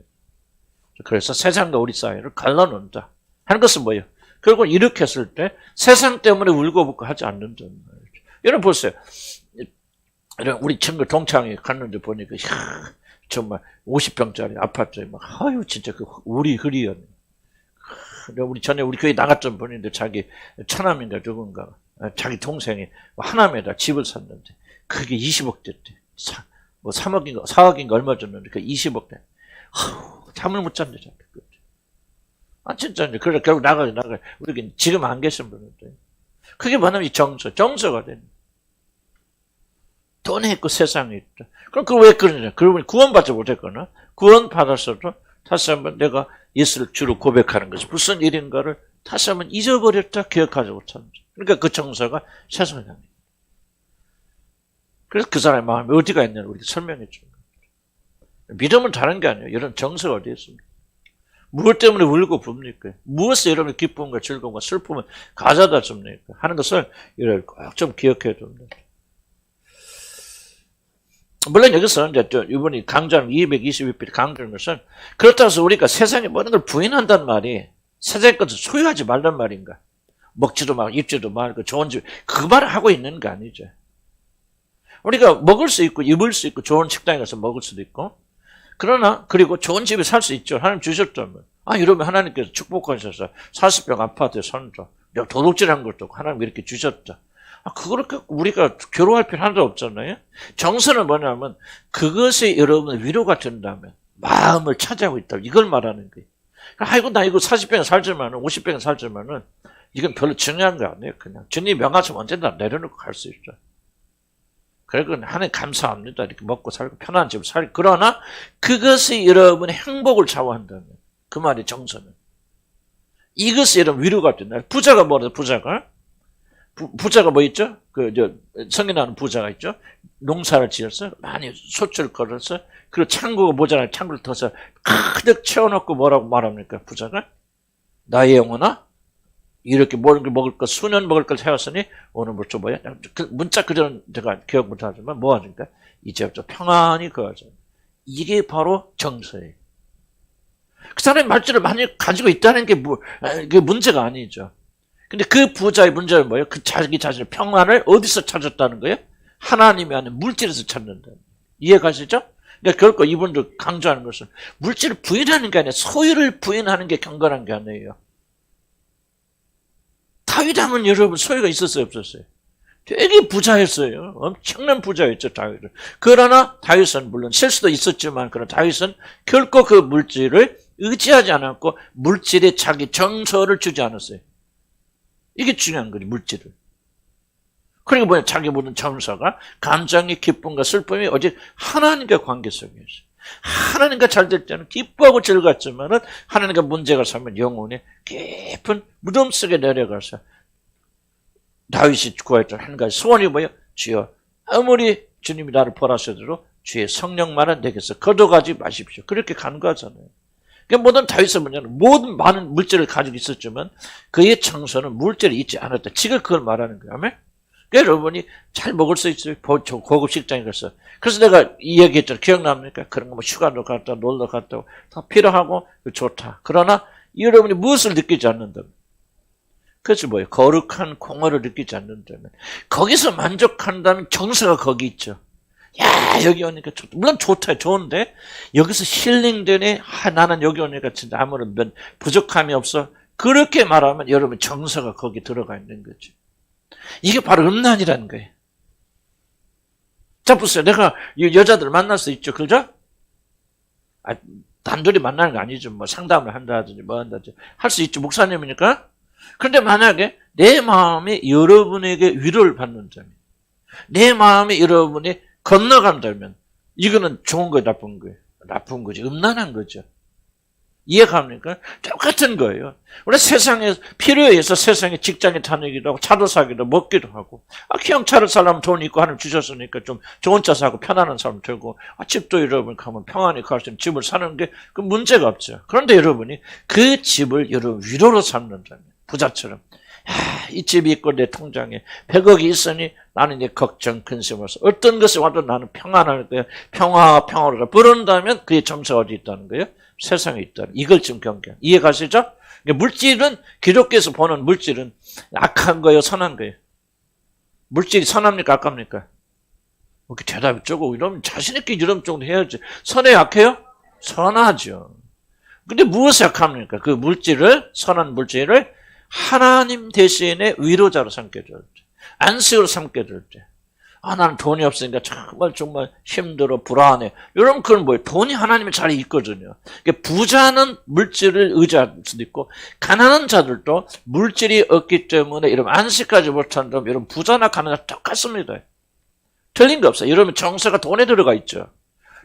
그래서 세상과 우리 사이를 갈라놓는다 하는 것은 뭐예요? 결국 이렇게 했을 때 세상 때문에 울고불고 하지 않는다는 말이죠. 여러분 보세요. 우리 친구 동창회 갔는데 보니까 정말 50평짜리 아파트에 막, 아유, 진짜 그 우리 흐리였네. 우리 전에 우리 교회 나갔던 분인데 자기 처남인가 누군가, 자기 동생이 하남에다 집을 샀는데, 그게 20억 됐대. 뭐 3억인가, 4억인가 얼마 줬는데, 그 20억 대. 잠을 못 잤네, 자기. 진짜, 그래, 결국 나가요. 우리 지금 안 계신 분인데. 그게 뭐냐면 이 정서가 되는. 돈이 있고 세상이 있다. 그럼 그 왜 그러냐? 그러면 구원받지 못했거나, 구원받았어도 다시 한번 내가 예수를 주로 고백하는 것이 무슨 일인가를 다시 한번 잊어버렸다, 기억하지 못하는 거죠. 그러니까 그 정서가 세상에 향해. 그래서 그 사람의 마음이 어디가 있냐를 우리가 설명해 주는 거예요. 믿음은 다른 게 아니에요. 이런 정서가 어디 있습니까? 무엇 때문에 울고 붑니까? 무엇에 여러분의 기쁨과 즐거움과 슬픔을 가져다 줍니까? 하는 것을 꼭 좀 기억해야 됩니다. 물론 여기서 이제 이분이 강조하는 222필 강조하는 것은 그렇다고 해서 우리가 세상의 모든 걸 부인한다는 말이 세상의 것을 소유하지 말란 말인가? 먹지도 말고 입지도 말고 좋은 집, 그 말을 하고 있는 게 아니죠. 우리가 먹을 수 있고 입을 수 있고 좋은 식당에 가서 먹을 수도 있고, 그러나 그리고 좋은 집에 살 수 있죠. 하나님 주셨다면. 이러면 하나님께서 축복하셔서 40평 아파트에 산다. 도둑질한 것도 하나님 이렇게 주셨다. 그걸 우리가 괴로워할 필요 하나도 없잖아요. 정서는 뭐냐면 그것이 여러분의 위로가 된다면 마음을 차지하고 있다. 이걸 말하는 거예요. 아이고 나 이거 40평에 살지만은 50평에 살지만은 이건 별로 중요한 거 아니에요. 그냥 주님 명하시면 언제나 내려놓고 갈 수 있죠. 그래서 하나님 감사합니다. 이렇게 먹고 살고 편한 집을 살고. 그러나 그것이 여러분의 행복을 좌우한다면 그 말이 정서는. 이것이 여러분 위로가 된다. 부자가 뭐래요? 부자가 뭐 있죠? 성에 나오는 부자가 있죠? 농사를 지어서 많이 소출을 걸어서 그리고 창고가 모자라니 창고를 터서 가득 채워놓고 뭐라고 말합니까? 부자가? 나의 영혼아 이렇게 먹을 것, 수년 먹을 걸 세웠으니 오늘부터 뭐야? 그 문자 그대로 제가 기억 못하지만 뭐 하니까 이제부터 평안히 거하자. 이게 바로 정서예요. 그 사람이 말줄을 많이 가지고 있다는 게 그게 문제가 아니죠. 근데 그 부자의 문제는 뭐예요? 그 자기 자신의 평안을 어디서 찾았다는 거예요? 하나님이 아닌 물질에서 찾는다. 이해가시죠? 그러니까 결코 이분도 강조하는 것은 물질을 부인하는 게 아니라 소유를 부인하는 게 경건한 게 아니에요. 다윗 왕은 여러분 소유가 있었어요, 없었어요? 되게 부자였어요. 엄청난 부자였죠, 다윗은. 그러나 다윗은 물론 실수도 있었지만 그러나 다윗은 결코 그 물질을 의지하지 않았고 물질에 자기 정서를 주지 않았어요. 이게 중요한 거지, 물질을. 그러니까 뭐냐, 자기 모든 정서가 감정의 기쁨과 슬픔이 오직 하나님과 관계 속에 있어요. 하나님과 잘 될 때는 기뻐하고 즐겁지만은 하나님과 문제가 생기면 영혼의 깊은 무덤 속에 내려가서 다윗이 구했던 한 가지 소원이 뭐예요? 주여 아무리 주님이 나를 벌하셔도 주의 성령만은 내게서 거둬가지 마십시오. 그렇게 간구하잖아요. 그러니까 모든 다윗의 문제는 모든 많은 물질을 가지고 있었지만 그의 정서는 물질이 있지 않았다. 지금 그걸 말하는 거예요. 아멘? 그러니까 여러분이 잘 먹을 수 있어요. 고급 식당에 가서. 그래서 내가 이 얘기했잖아요. 기억납니까? 그런 거 뭐 휴가도 갔다 놀러 갔다 다 필요하고 좋다. 그러나 여러분이 무엇을 느끼지 않는다면 그것이 뭐예요? 거룩한 공허를 느끼지 않는다면 거기서 만족한다면 정서가 거기 있죠. 야 여기 오니까 좋다. 물론 좋다. 좋은데 여기서 힐링되네. 나는 여기 오니까 진짜 아무런 부족함이 없어. 그렇게 말하면 여러분 정서가 거기 들어가 있는 거죠. 이게 바로 음란이라는 거예요. 자 보세요. 내가 여자들 만날 수 있죠. 그죠? 단둘이 만나는 거 아니죠. 뭐 상담을 한다든지 뭐 한다든지 할 수 있죠. 목사님이니까. 그런데 만약에 내 마음이 여러분에게 위로를 받는다면 내 마음이 여러분이 건너간다면 이거는 좋은 거예요, 나쁜 거예요? 나쁜 거지. 음란한 거죠. 이해갑니까? 똑같은 거예요. 우리 세상에 필요에 의해서 세상에 직장에 다니기도 하고 차도 사기도 먹기도 하고 그냥 차를 살려면 돈 있고 하나님 주셨으니까 좀 좋은 차 사고 편안한 사람 되고 집도 여러분 가면 평안히 갈 수 있는 집을 사는 게 그 문제가 없죠. 그런데 여러분이 그 집을 여러분 위로로 삼는다면 부자처럼 이 집이 있고 내 통장에 100억이 있으니 나는 이제 걱정 근심 없어. 어떤 것이 와도 나는 평안할 거야. 평화로 부른다면 그의 정서가 어디 있다는 거예요? 세상에 있다. 이걸 지금 경계. 이해가시죠? 물질은 기독교에서 보는 물질은 악한 거예요, 선한 거예요? 물질이 선합니까, 악합니까? 뭐 대답이 적고 이러면 자신있게 이런 정도 해야지. 선에 약해요? 선하죠. 근데 무엇을 약합니까? 그 물질을, 선한 물질을 하나님 대신에 위로자로 삼켜줄 때, 안식으로 삼켜줄 때, 나는 돈이 없으니까 정말 힘들어, 불안해. 여러분, 그건 뭐예요? 돈이 하나님의 자리에 있거든요. 그러니까 부자는 물질을 의지할 수도 있고, 가난한 자들도 물질이 없기 때문에 여러분 안식하지 못한다면 여러분 부자나 가난한 자 똑같습니다. 틀린 거 없어요. 여러분 정서가 돈에 들어가 있죠.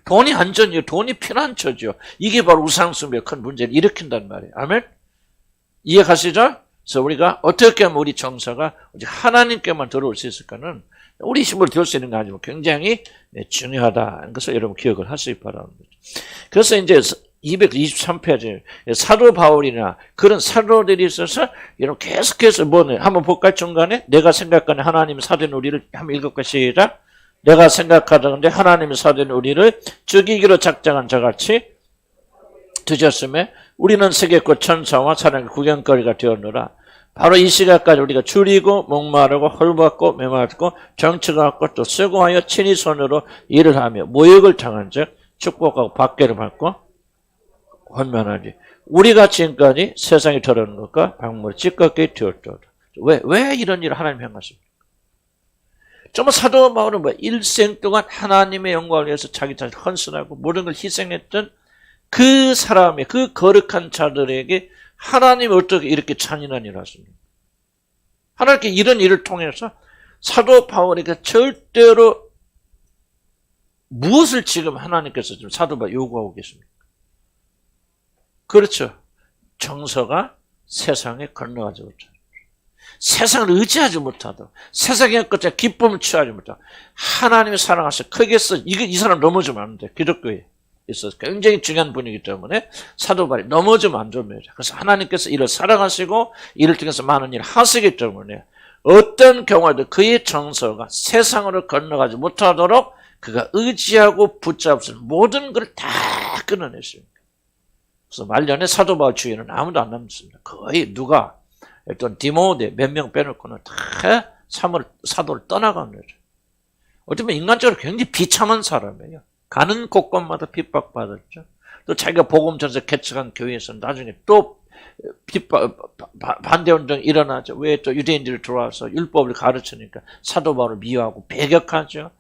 돈이 안전이요. 돈이 피난처죠. 이게 바로 우상숭배의 큰 문제를 일으킨단 말이에요. 아멘? 이해가시죠? 그래서 우리가 어떻게 하면 우리 정서가 하나님께만 들어올 수 있을까는 우리 힘을 들을 수 있는 게 아니고 굉장히 중요하다는 것을 여러분 기억을 하시기 바랍니다. 그래서 이제 223페이지 사도 바울이나 그런 사도들이 있어서 여러분 계속해서 한번 볼까요? 중간에 내가 생각하는 하나님의 사도인 우리를 한번 읽을까 시작. 내가 생각하던데 하나님의 사도인 우리를 죽이기로 작정한 자같이 드셨음에 우리는 세계꽃 천사와 사랑의 구경거리가 되었노라. 바로 이 시각까지 우리가 줄이고 목마르고 헐벗고 메마르고 정처가 없고 또 수고하여 친히 손으로 일을 하며 모욕을 당한 즉 축복하고 박해를 받고 환면하지. 우리가 지금까지 세상에 더러운 것과 박물을 찌껍게 되었더라. 왜 이런 일을 하나님 행하십니까? 정말 사도 바울은 일생 동안 하나님의 영광을 위해서 자기 자신을 헌신하고 모든 걸 희생했던 그 사람의 그 거룩한 자들에게 하나님이 어떻게 이렇게 잔인한 일을 하십니까? 하나님께 이런 일을 통해서 사도 바울에게 절대로 무엇을 지금 하나님께서 지금 사도 바울 요구하고 계십니까? 그렇죠. 정서가 세상에 건너가지 못하도록, 세상을 의지하지 못하도록, 세상의 것에 기쁨을 취하지 못하도록 하나님의 사랑하셔 크게 써. 이 사람 넘어지면 안 돼. 기독교에 있어서 굉장히 중요한 분이기 때문에 사도 바울이 넘어지면 안 됩니다. 그래서 하나님께서 이를 사랑하시고 이를 통해서 많은 일을 하시기 때문에 어떤 경우에도 그의 정서가 세상으로 건너가지 못하도록 그가 의지하고 붙잡을 모든 걸 다 끊어냈습니다. 그래서 말년에 사도 바울 주위에는 아무도 안 남습니다. 거의 누가 어떤 디모데 몇 명 빼놓고는 다 사도를 떠나간 거죠. 어쩌면 인간적으로 굉장히 비참한 사람이에요. 가는 곳곳마다 핍박받았죠. 또 자기가 복음 전서 개척한 교회에서 나중에 또 반대운동이 일어나죠. 왜 또 유대인들이 들어와서 율법을 가르치니까 사도 바울을 미워하고 배격하죠.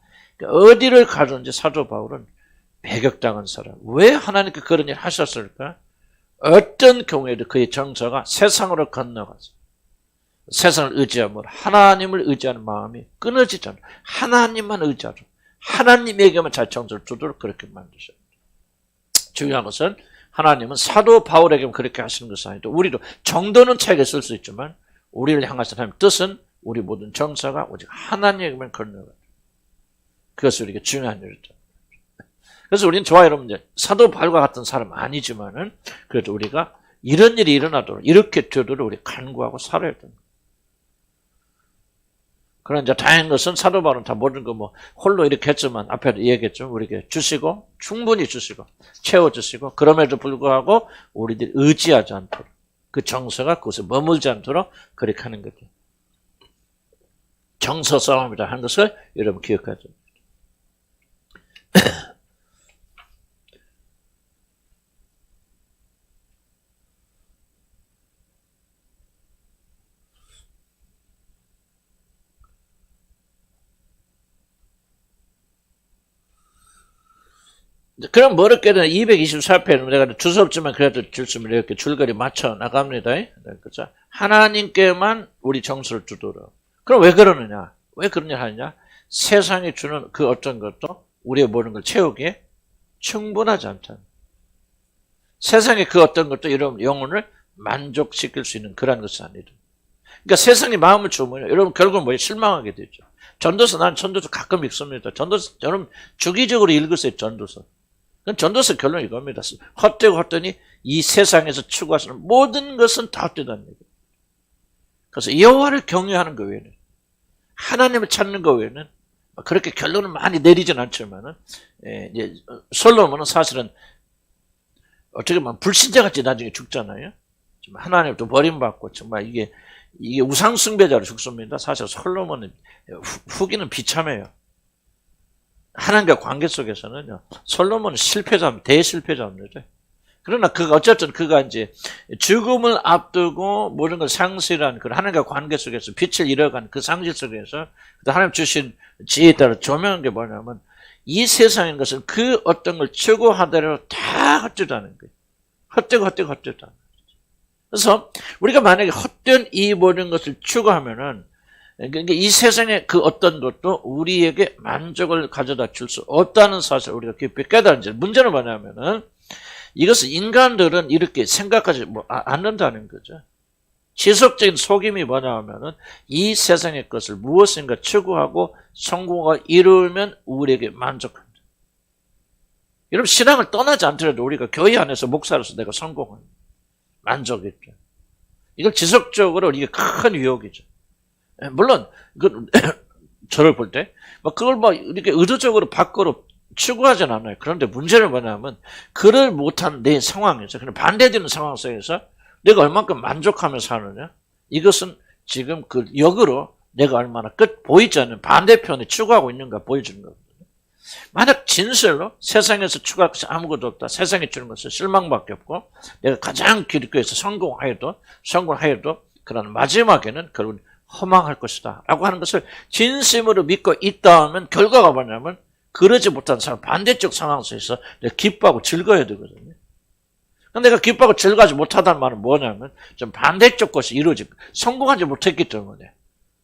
어디를 가든지 사도 바울은 배격당한 사람. 왜 하나님께 그런 일을 하셨을까? 어떤 경우에도 그의 정서가 세상으로 건너가서 세상을 의지함으로 하나님을 의지하는 마음이 끊어지지 않아요. 하나님만 의지하죠. 하나님에게만 잘 정서를 주도록 그렇게 만드셔요. 중요한 것은 하나님은 사도 바울에게만 그렇게 하시는 것이 아니고 우리도 정도는 차이가 있을 수 있지만 우리를 향하신 하나님의 뜻은 우리 모든 정서가 오직 하나님에게만 건너가요. 그것이 우리에게 중요한 일이죠. 그래서 우리는 저와 여러분 사도 바울과 같은 사람 아니지만은 그래도 우리가 이런 일이 일어나도록 이렇게 되도록 우리 간구하고 살아야 됩니다. 그런 이제 다행한 것은 사도 바울은 다 모든 거 홀로 이렇게 했지만 앞에도 얘기했죠. 우리에게 주시고 충분히 주시고 채워주시고 그럼에도 불구하고 우리들이 의지하지 않도록 그 정서가 그것에 머물지 않도록 그렇게 하는 거죠. 정서 싸움이라 하는 것을 여러분 기억하죠. 그럼 어렵게는 224페이지는 내가 두서없지만 그래도 줄수면 이렇게 줄거리 맞춰 나갑니다. 그렇죠? 하나님께만 우리 정서를 주도록. 그럼 왜 그러느냐? 왜 그런 일 하느냐? 세상이 주는 그 어떤 것도 우리의 모든 걸 채우기에 충분하지 않다. 세상의 그 어떤 것도 여러분 영혼을 만족시킬 수 있는 그런 것은 아니다. 그러니까 세상이 마음을 주면 여러분 결국은 뭐예요? 실망하게 되죠. 전도서 난 전도서 가끔 읽습니다. 전도서 여러분 주기적으로 읽으세요. 전도서. 전도서 결론이 이겁니다. 헛되고 헛되니 이 세상에서 추구하시는 모든 것은 다 헛되다는 얘기예요. 그래서 여호와를 경외하는 것 외에는 하나님을 찾는 것 외에는 그렇게 결론을 많이 내리진 않지만은 이제 솔로몬은 사실은 어떻게 보면 불신자같이 나중에 죽잖아요. 하나님도 버림받고 정말 이게 우상숭배자로 죽습니다. 사실 솔로몬은 후기는 비참해요. 하나님과 관계 속에서는요, 솔로몬은 실패자입니다. 대실패자입니다. 그러나 그가 어쨌든 그가 이제 죽음을 앞두고 모든 걸 상실한 그 하나님과 관계 속에서 빛을 잃어간 그 상실 속에서 하나님 주신 지혜에 따라 조명한 게 뭐냐면 이 세상인 것은 그 어떤 걸 추구하더라도 다 헛되다는 거예요. 헛되고. 그래서 우리가 만약에 헛된 이 모든 것을 추구하면은 이 세상의 그 어떤 것도 우리에게 만족을 가져다 줄 수 없다는 사실을 우리가 깊이 깨달은지. 문제는 뭐냐면은 이것을 인간들은 이렇게 생각하지 않는다는 거죠. 지속적인 속임이 뭐냐면은 이 세상의 것을 무엇인가 추구하고 성공을 이루면 우리에게 만족한다. 여러분 신앙을 떠나지 않더라도 우리가 교회 안에서 목사로서 내가 성공한 만족했죠. 이걸 지속적으로 이게 큰 유혹이죠. 물론 저를 볼 때 그걸 이렇게 의도적으로 밖으로 추구하진 않아요. 그런데 문제는 뭐냐면 그를 못한 내 상황에서 그냥 반대되는 상황 속에서 내가 얼만큼 만족하며 사느냐, 이것은 지금 그 역으로 내가 얼마나 보이지 않는 반대편에 추구하고 있는가 보여주는 거거든요. 만약 진실로 세상에서 추구할 것이 아무것도 없다, 세상에 주는 것은 실망밖에 없고 내가 가장 기독교에서 성공하여도 그런 마지막에는 그런 허망할 것이다 라고 하는 것을 진심으로 믿고 있다 하면 결과가 뭐냐면 그러지 못한 사람 반대쪽 상황 속에서 내가 기뻐하고 즐거워야 되거든요. 내가 기뻐하고 즐거워하지 못하다는 말은 뭐냐면 좀 반대쪽 것이 성공하지 못했기 때문에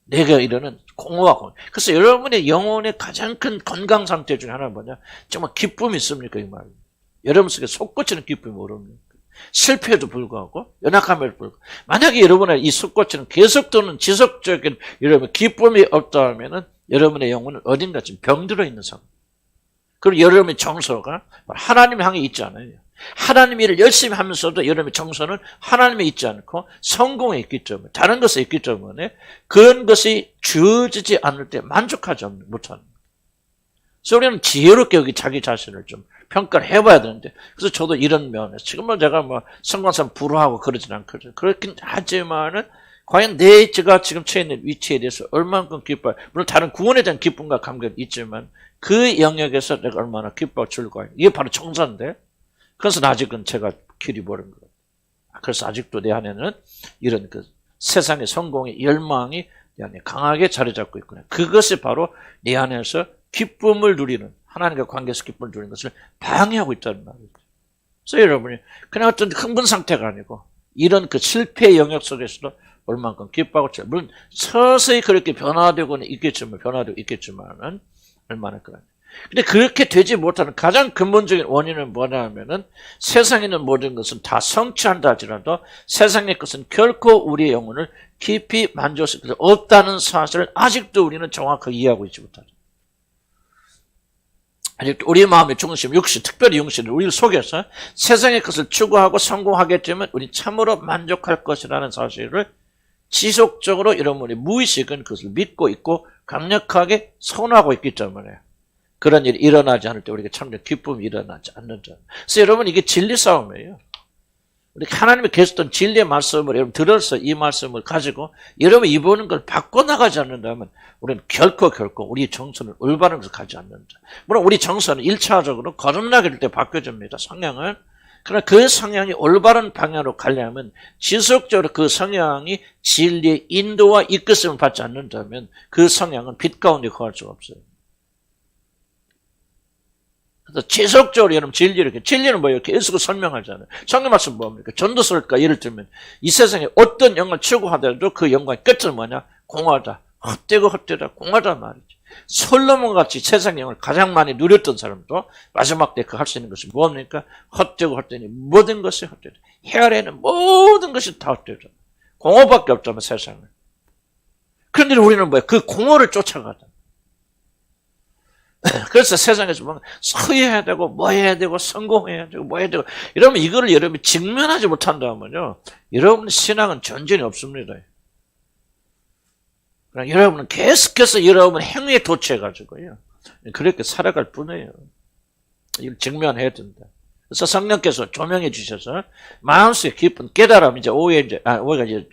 내가 이러는 공허하고. 그래서 여러분의 영혼의 가장 큰 건강 상태 중에 하나는 뭐냐? 정말 기쁨이 있습니까? 이 말입니다. 여러분 속에 솟구치는 기쁨이 모릅니까? 실패에도 불구하고 연약함에도 불구하고 만약에 여러분의 이 솟구치는 계속되는 지속적인 여러분 기쁨이 없다 하면은 여러분의 영혼은 어딘가 지금 병들어 있는 상황. 그리고 여러분의 정서가 하나님 향해 있지 않아요. 하나님 일을 열심히 하면서도 여러분의 정서는 하나님에 있지 않고 성공에 있기 때문에 다른 것에 있기 때문에 그런 것이 주어지지 않을 때 만족하지 못하는 거예요. 그래서 우리는 지혜롭게 여기 자기 자신을 좀 평가를 해봐야 되는데 그래서 저도 이런 면에서 지금은 제가 성공한 사람 부러워하고 그러진 않거든요. 그렇긴 하지만은 과연 제가 지금 처해 있는 위치에 대해서 얼만큼 기뻐요. 물론 다른 구원에 대한 기쁨과 감격이 있지만 그 영역에서 내가 얼마나 기뻐하고 즐거워요. 이게 바로 정사인데 그래서 아직은 제가 길이 모른 거예요. 그래서 아직도 내 안에는 이런 그 세상의 성공의 열망이 내 안에 강하게 자리 잡고 있구나. 그것이 바로 내 안에서 기쁨을 누리는 하나님과 관계에서 기쁨을 누리는 것을 방해하고 있다는 말이죠. 그래서 여러분이 그냥 어떤 흥분 상태가 아니고 이런 그 실패의 영역 속에서도 얼만큼 기뻐하고 물론 서서히 그렇게 변화되고 있겠지만은 얼마나 그러냐. 근데 그렇게 되지 못하는 가장 근본적인 원인은 뭐냐 하면은 세상에 있는 모든 것은 다 성취한다 할지라도 세상의 것은 결코 우리의 영혼을 깊이 만족시킬 수 없다는 사실을 아직도 우리는 정확하게 이해하고 있지 못하죠. 아직도 우리 마음의 중심, 육신, 특별히 육신을 우리를 속여서 세상의 것을 추구하고 성공하겠지만 우리 참으로 만족할 것이라는 사실을 지속적으로 여러분이 무의식은 그것을 믿고 있고 강력하게 선호하고 있기 때문에 그런 일이 일어나지 않을 때 우리가 참된 기쁨이 일어나지 않는다. 그래서 여러분 이게 진리 싸움이에요. 우리 하나님이 계셨던 진리의 말씀을 여러분 들어서 이 말씀을 가지고 여러분 이보는 걸 바꿔나가지 않는다면 우리는 결코 우리 정서는 올바른 것을 가지 않는다. 물론 우리 정서는 1차적으로 거듭나게 될 때 바뀌어집니다. 성향은. 그러나 그 성향이 올바른 방향으로 가려면 지속적으로 그 성향이 진리의 인도와 이끄심을 받지 않는다면 그 성향은 빛 가운데 거할 수가 없어요. 그래서 지속적으로 여러분 진리는 뭐예요? 계속 설명하잖아요. 성경 말씀 뭡니까? 전도서일까? 예를 들면 이 세상에 어떤 영광을 추구하더라도 그 영광의 끝은 뭐냐? 공하다. 헛되다. 공하다 말이지. 솔로몬 같이 세상 영을 가장 많이 누렸던 사람도 마지막 때 그 할 수 있는 것이 뭡니까? 헛되니 모든 것이 헛되다. 헤아리는 모든 것이 다 헛되다. 공허밖에 없다면 세상은. 그런데 우리는 뭐야? 그 공허를 쫓아가다. 그래서 세상에서 뭐 서해야 되고 뭐 해야 되고 성공해야 되고 뭐 해야 되고 이러면 이거를 여러분이 직면하지 못한다면요. 여러분의 신앙은 전전이 없습니다. 여러분은 계속해서 여러분 행위에 도취해가지고요. 그렇게 살아갈 뿐이에요. 이걸 직면해야 된다. 그래서 성령께서 조명해 주셔서 마음속에 깊은 깨달음, 오해가 이제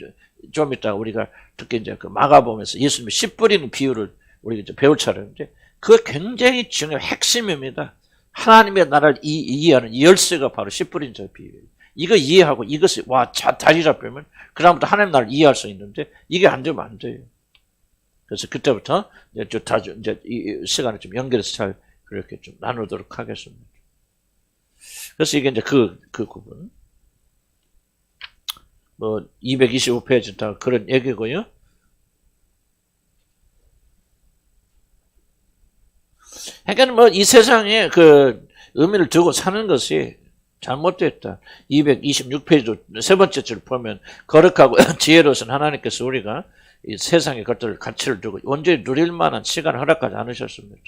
좀 이따 우리가 특히 이제 그 마가복음에서 예수님이 씨 뿌리는 비유를 우리가 이제 배울 차례인데 그거 굉장히 중요한 핵심입니다. 하나님의 나라를 이해하는 열쇠가 바로 10불인자의 비유예요. 이거 이해하고 이것이 다시 잡히면 그다음부터 하나님 나라를 이해할 수 있는데 이게 안 되면 안 돼요. 그래서 그때부터 이제 이 시간을 좀 연결해서 잘 그렇게 좀 나누도록 하겠습니다. 그래서 이게 이제 그 부분. 225페이지 다 그런 얘기고요. 그러니까 이 세상에 그 의미를 두고 사는 것이 잘못됐다. 226페이지 세 번째 줄 보면 거룩하고 지혜로우신 하나님께서 우리가 이 세상의 것들을 가치를 두고 온전히 누릴 만한 시간을 허락하지 않으셨습니다.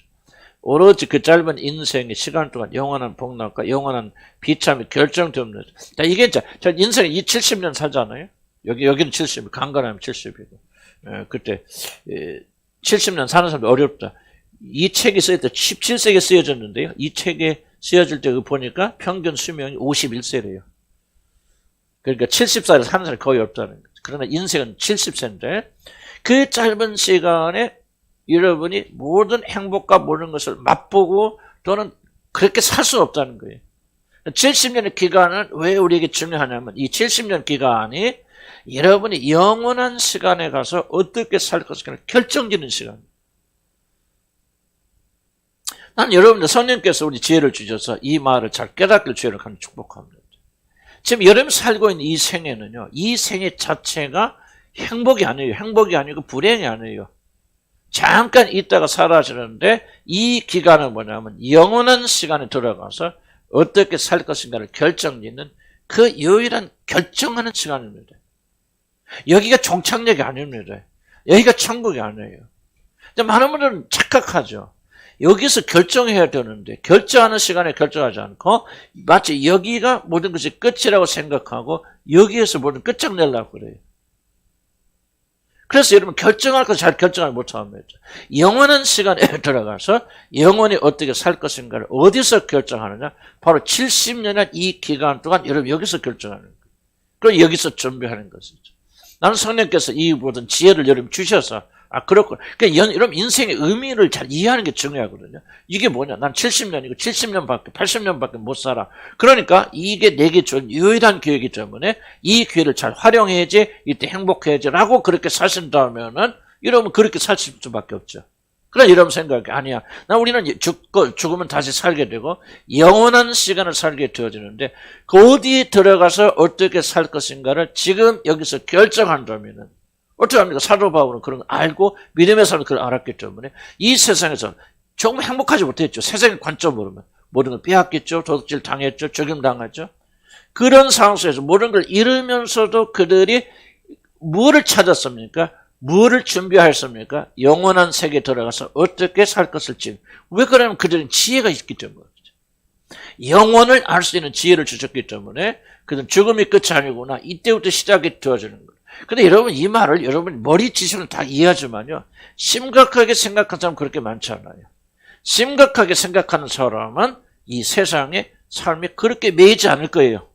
오로지 그 짧은 인생의 시간 동안 영원한 복락과 영원한 비참이 결정되는. 이게 이제 저 인생에 70년 살잖아요. 여기는 70, 강건하면 70이고. 그때 70년 사는 사람도 어렵다. 이 책이 쓰여졌다. 17세기에 쓰여졌는데요. 이 책에 쓰여질 때 보니까 평균 수명이 51세래요. 그러니까 70살을 사는 사람이 거의 없다는 거죠. 그러나 인생은 70세인데 그 짧은 시간에 여러분이 모든 행복과 모든 것을 맛보고 또는 그렇게 살 수 없다는 거예요. 70년의 기간은 왜 우리에게 중요하냐면 이 70년 기간이 여러분이 영원한 시간에 가서 어떻게 살 것인가 결정짓는 시간입니다. 난 여러분들 성령께서 우리 지혜를 주셔서 이 말을 잘 깨닫길 주의를 하는 축복합니다. 지금 여러분이 살고 있는 이 생애는요. 이 생애 자체가 행복이 아니에요. 행복이 아니고 불행이 아니에요. 잠깐 있다가 사라지는데 이 기간은 뭐냐면 영원한 시간에 들어가서 어떻게 살 것인가를 결정짓는 그 유일한 결정하는 시간입니다. 여기가 종착역이 아닙니다. 여기가 천국이 아니에요. 많은 분들은 착각하죠. 여기서 결정해야 되는데 결정하는 시간에 결정하지 않고 마치 여기가 모든 것이 끝이라고 생각하고 여기에서 모든 끝장내려고 그래요. 그래서 여러분 결정할 거 잘 결정을 못합니다. 영원한 시간에 들어가서 영원히 어떻게 살 것인가를 어디서 결정하느냐? 바로 70년의 이 기간 동안 여러분 여기서 결정하는 거예요. 그리고 여기서 준비하는 것이죠. 나는 성령께서 이 모든 지혜를 여러분 주셔서 그렇군. 그러니까 여러분 인생의 의미를 잘 이해하는 게 중요하거든요. 이게 뭐냐? 난 70년이고 70년밖에 80년밖에 못 살아. 그러니까 이게 내게 준 유일한 기회이기 때문에 이 기회를 잘 활용해야지 이때 행복해야지라고 그렇게 사신다면은 여러분 그렇게 사실 수밖에 없죠. 그러나 여러분 생각이 아니야. 우리는 죽으면 다시 살게 되고 영원한 시간을 살게 되어지는데 그 어디에 들어가서 어떻게 살 것인가를 지금 여기서 결정한다면은 어떻게 합니까? 사도 바울은 그런 거 알고 믿음의 사람은 그걸 알았기 때문에 이 세상에서 정말 행복하지 못했죠. 세상의 관점으로는 모든 걸 빼앗겼죠. 도둑질 당했죠. 죽임 당했죠. 그런 상황 속에서 모든 걸 잃으면서도 그들이 무엇을 찾았습니까? 무엇을 준비하였습니까? 영원한 세계에 들어가서 어떻게 살 것을 왜 그러냐면 그들은 지혜가 있기 때문이죠. 영원을 알 수 있는 지혜를 주셨기 때문에 그들은 죽음이 끝이 아니구나. 이때부터 시작이 되어지는 거예요. 근데 여러분 이 말을 여러분 머리 지식으로 다 이해하지만요. 심각하게 생각하는 사람 그렇게 많지 않아요. 심각하게 생각하는 사람은 이 세상에 삶이 그렇게 매이지 않을 거예요.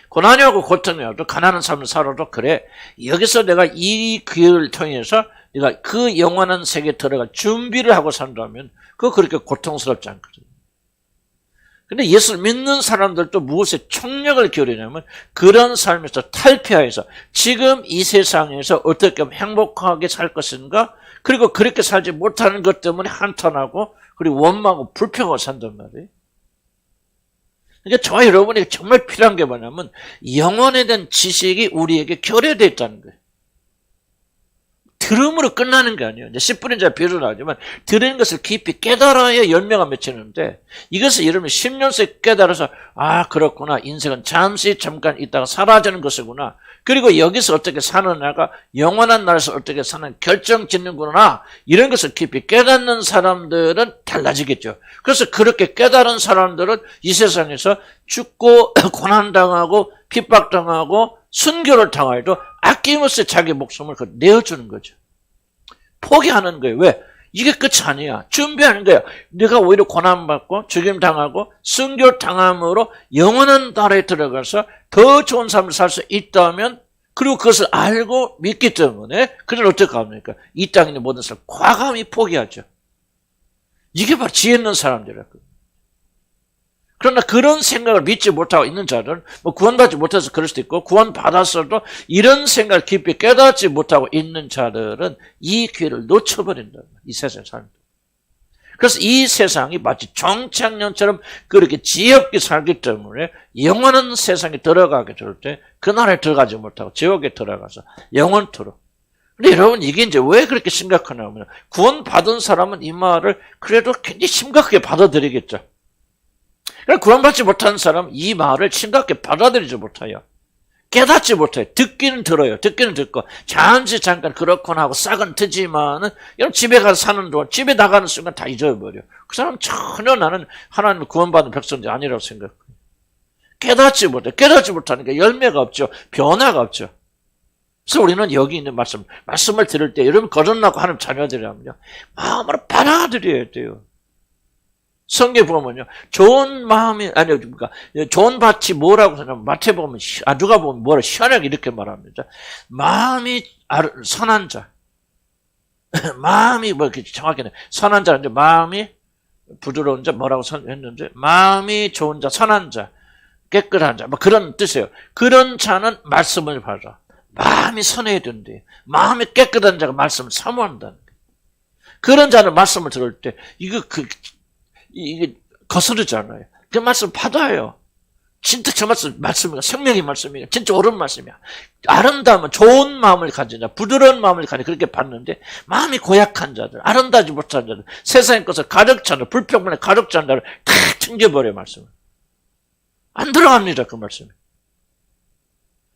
고난이 오고 고통이 와도 가난한 삶을 살아도 그래. 여기서 내가 이 기회를 통해서 내가 그 영원한 세계에 들어갈 준비를 하고 산다면 그거 그렇게 고통스럽지 않거든요. 근데 예수를 믿는 사람들도 무엇에 총력을 기울이냐면 그런 삶에서 탈피하여서 지금 이 세상에서 어떻게 하면 행복하게 살 것인가 그리고 그렇게 살지 못하는 것 때문에 한탄하고 그리고 원망하고 불평하고 산단 말이에요. 그러니까 저와 여러분에게 정말 필요한 게 뭐냐면 영혼에 대한 지식이 우리에게 결여되어 있다는 거예요. 들음으로 끝나는 게 아니에요. 이제 10분인자 비유로 나오지만 들은 것을 깊이 깨달아야 열매가 맺히는데 이것을 여러분이 10년씩 깨달아서 그렇구나. 인생은 잠깐 있다가 사라지는 것이구나. 그리고 여기서 어떻게 사느냐가 영원한 나라에서 어떻게 사는 결정 짓는구나. 이런 것을 깊이 깨닫는 사람들은 달라지겠죠. 그래서 그렇게 깨달은 사람들은 이 세상에서 죽고 고난당하고 핍박당하고 순교를 당하여도 아낌없이 자기 목숨을 내어주는 거죠. 포기하는 거예요. 왜? 이게 끝이 아니야. 준비하는 거야. 내가 오히려 고난받고 죽임당하고 순교당함으로 영원한 나라에 들어가서 더 좋은 삶을 살 수 있다면 그리고 그것을 알고 믿기 때문에 그들은 어떻게 합니까? 이 땅에 있는 모든 삶을 과감히 포기하죠. 이게 바로 지혜 있는 사람들이었거든요. 그러나 그런 생각을 믿지 못하고 있는 자들은 뭐 구원받지 못해서 그럴 수도 있고 구원받았어도 이런 생각을 깊이 깨닫지 못하고 있는 자들은 이 기회를 놓쳐버린다. 이 세상에 사는. 그래서 이 세상이 마치 종착역처럼 그렇게 지엽게 살기 때문에 영원한 세상에 들어가게 될 때 그 나라에 들어가지 못하고 지옥에 들어가서 영원토록. 근데 여러분 이게 이제 왜 그렇게 심각하냐면 구원받은 사람은 이 말을 그래도 굉장히 심각하게 받아들이겠죠. 그러니까 구원받지 못한 사람은 이 말을 심각하게 받아들이지 못해요. 깨닫지 못해요. 듣기는 들어요. 듣기는 듣고 잠깐 그렇구나 하고 싹은 트지만은 여러분 집에 가서 사는 동안 집에 나가는 순간 다 잊어버려. 그 사람은 전혀 나는 하나님 구원받은 백성이 아니라고 생각해요. 깨닫지 못해. 깨닫지 못하니까 열매가 없죠. 변화가 없죠. 그래서 우리는 여기 있는 말씀을 들을 때 여러분 거듭나고 하는 자녀들이라면요. 마음으로 받아들여야 돼요. 성경에 보면요. 좋은 마음이, 그러니까 좋은 밭이 뭐라고 하냐면 마태복음, 누가 보면 뭐라 희한하게 이렇게 말합니다. 마음이 선한 자. 마음이 뭐 이렇게 정확히는 선한 자인데 마음이 부드러운 자 뭐라고 했는지 마음이 좋은 자, 선한 자, 깨끗한 자 뭐 그런 뜻이에요. 그런 자는 말씀을 받아. 마음이 선해야 된대. 마음이 깨끗한 자가 말씀을 사모한다는 거예요. 그런 자는 말씀을 들을 때 이게 거스르잖아요. 그 말씀 받아요. 진짜 저 말씀이야. 생명의 말씀이야. 진짜 옳은 말씀이야. 아름다우면 좋은 마음을 가진 자, 부드러운 마음을 가진 그렇게 받는데 마음이 고약한 자들, 아름다지 못한 자들, 세상의 것을 가득 찬 자, 불평만에 가득 찬 자를 다 튕겨버려요. 말씀을. 안 들어갑니다. 그 말씀이.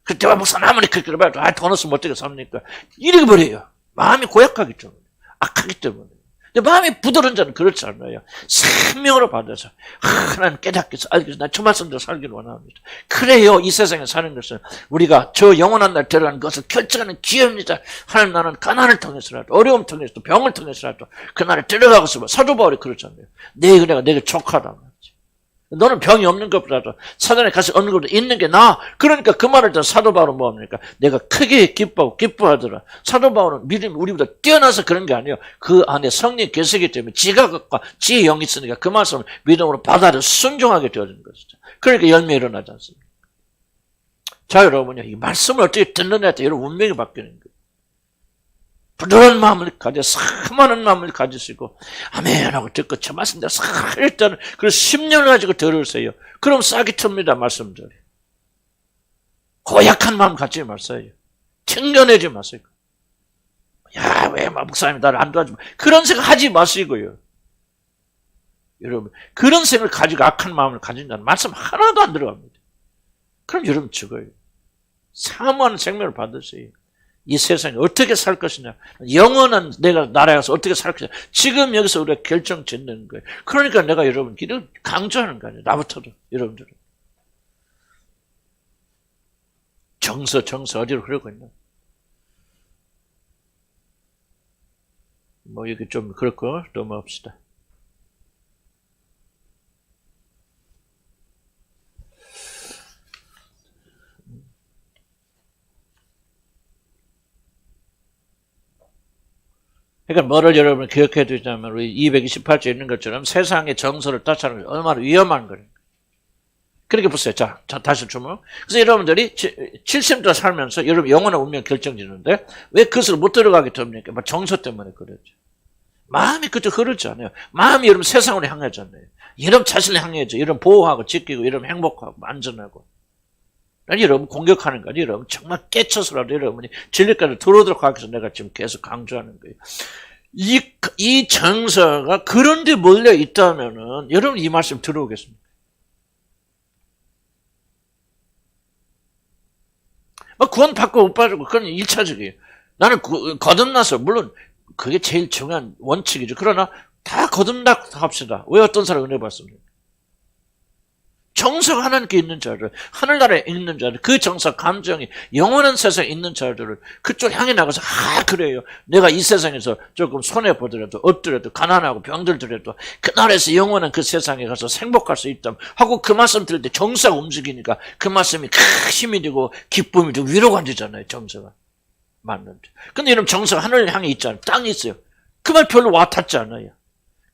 그때 와 목사 아무리 그렇게 말해도 돈 없으면 어떻게 삽니까? 이렇게 버려요. 마음이 고약하기 때문에. 악하기 때문에. 근데 마음이 부드러운 자는 그렇지 않아요. 생명으로 받아서 하나님 깨닫게 해서 알게 해서 나 저 말씀대로 살기를 원합니다. 그래요. 이 세상에 사는 것은 우리가 저 영원한 날 들어가는 것을 결정하는 기회입니다. 하나님 나는 가난을 통해서라도 어려움 통해서도 병을 통해서라도 그 날에 들어가고 싶어. 사도 바울이 그렇잖아요. 내 은혜가 내게 족하다. 너는 병이 없는 것보다도 사단에 가서 얻는 것보다 있는 게 나아. 그러니까 그 말을 듣는 사도 바울은 뭐합니까? 내가 크게 기뻐하고 기뻐하더라. 사도 바울은 믿음이 우리보다 뛰어나서 그런 게 아니에요. 그 안에 성령이 계시기 때문에 지각과 지의 영이 있으니까 그 말씀을 믿음으로 받아들여 순종하게 되어지는 것이죠. 그러니까 열매 일어나지 않습니까? 자 여러분요. 이 말씀을 어떻게 듣느냐에 따라 여러분 운명이 바뀌는 거예요. 부드러운 마음을 가져 사모하는 마음을 가지시고 아멘 하고 듣고 저 말씀대로 싹 일단은 그래서 10년을 가지고 들으세요. 그럼 싹이 틉니다. 말씀들이. 고약한 마음 갖지 마세요. 튕겨내지 마세요. 야, 왜 목사님이 나를 안 도와주면 그런 생각 하지 마시고요. 여러분 그런 생각을 가지고 악한 마음을 가진 자는 말씀 하나도 안 들어갑니다. 그럼 여러분 죽어요. 사모하는 생명을 받으세요. 이 세상에 어떻게 살 것이냐. 영원한 내가 나라에 가서 어떻게 살 것이냐. 지금 여기서 우리가 결정 짓는 거예요. 그러니까 내가 여러분끼리 강조하는 거 아니에요. 나부터도 여러분들은. 정서 어디로 흐르고 있나. 뭐 이게 좀 그렇고 넘어갑시다. 그러니까 뭐를 여러분 기억해 두자면 우리 228조에 있는 것처럼 세상의 정서를 따라하는 게 얼마나 위험한 거예요. 그렇게 보세요. 자 다시 주목. 그래서 여러분들이 70도 살면서 여러분 영원한 운명 결정짓는데 왜 그것을 못 들어가게 됩니까? 정서 때문에 그러죠. 마음이 그저 흐르지 않아요. 마음이 여러분 세상으로 향하잖아요. 여러분 자신을 향해죠. 여러분 보호하고 지키고 여러분 행복하고 안전하고. 여러분 공격하는 거 여러분 정말 깨쳐서라도 여러분이 진리까지 들어오도록 하기 위해서 내가 지금 계속 강조하는 거예요. 이 정서가 그런 데 몰려 있다면은 여러분 이 말씀 들어오겠습니까? 구원 받고 못 받고 그건 1차적이에요. 나는 거듭나서 물론 그게 제일 중요한 원칙이죠. 그러나 다 거듭나 합시다. 왜 어떤 사람 은혜 받습니까? 정서가 하나님께 있는 자들, 하늘나라에 있는 자들, 그 정서, 감정이 영원한 세상에 있는 자들을 그쪽 향해 나가서 그래요. 내가 이 세상에서 조금 손해보더라도 없더라도 가난하고 병들더라도 그 나라에서 영원한 그 세상에 가서 행복할 수 있다면 하고 그 말씀 들을 때 정서가 움직이니까 그 말씀이 힘이 되고 기쁨이 되고 위로가 되잖아요. 정서가. 맞는데. 근데 여러분 정서가 하늘을 향해 있잖아요. 땅이 있어요. 그 말 별로 와닿지 않아요.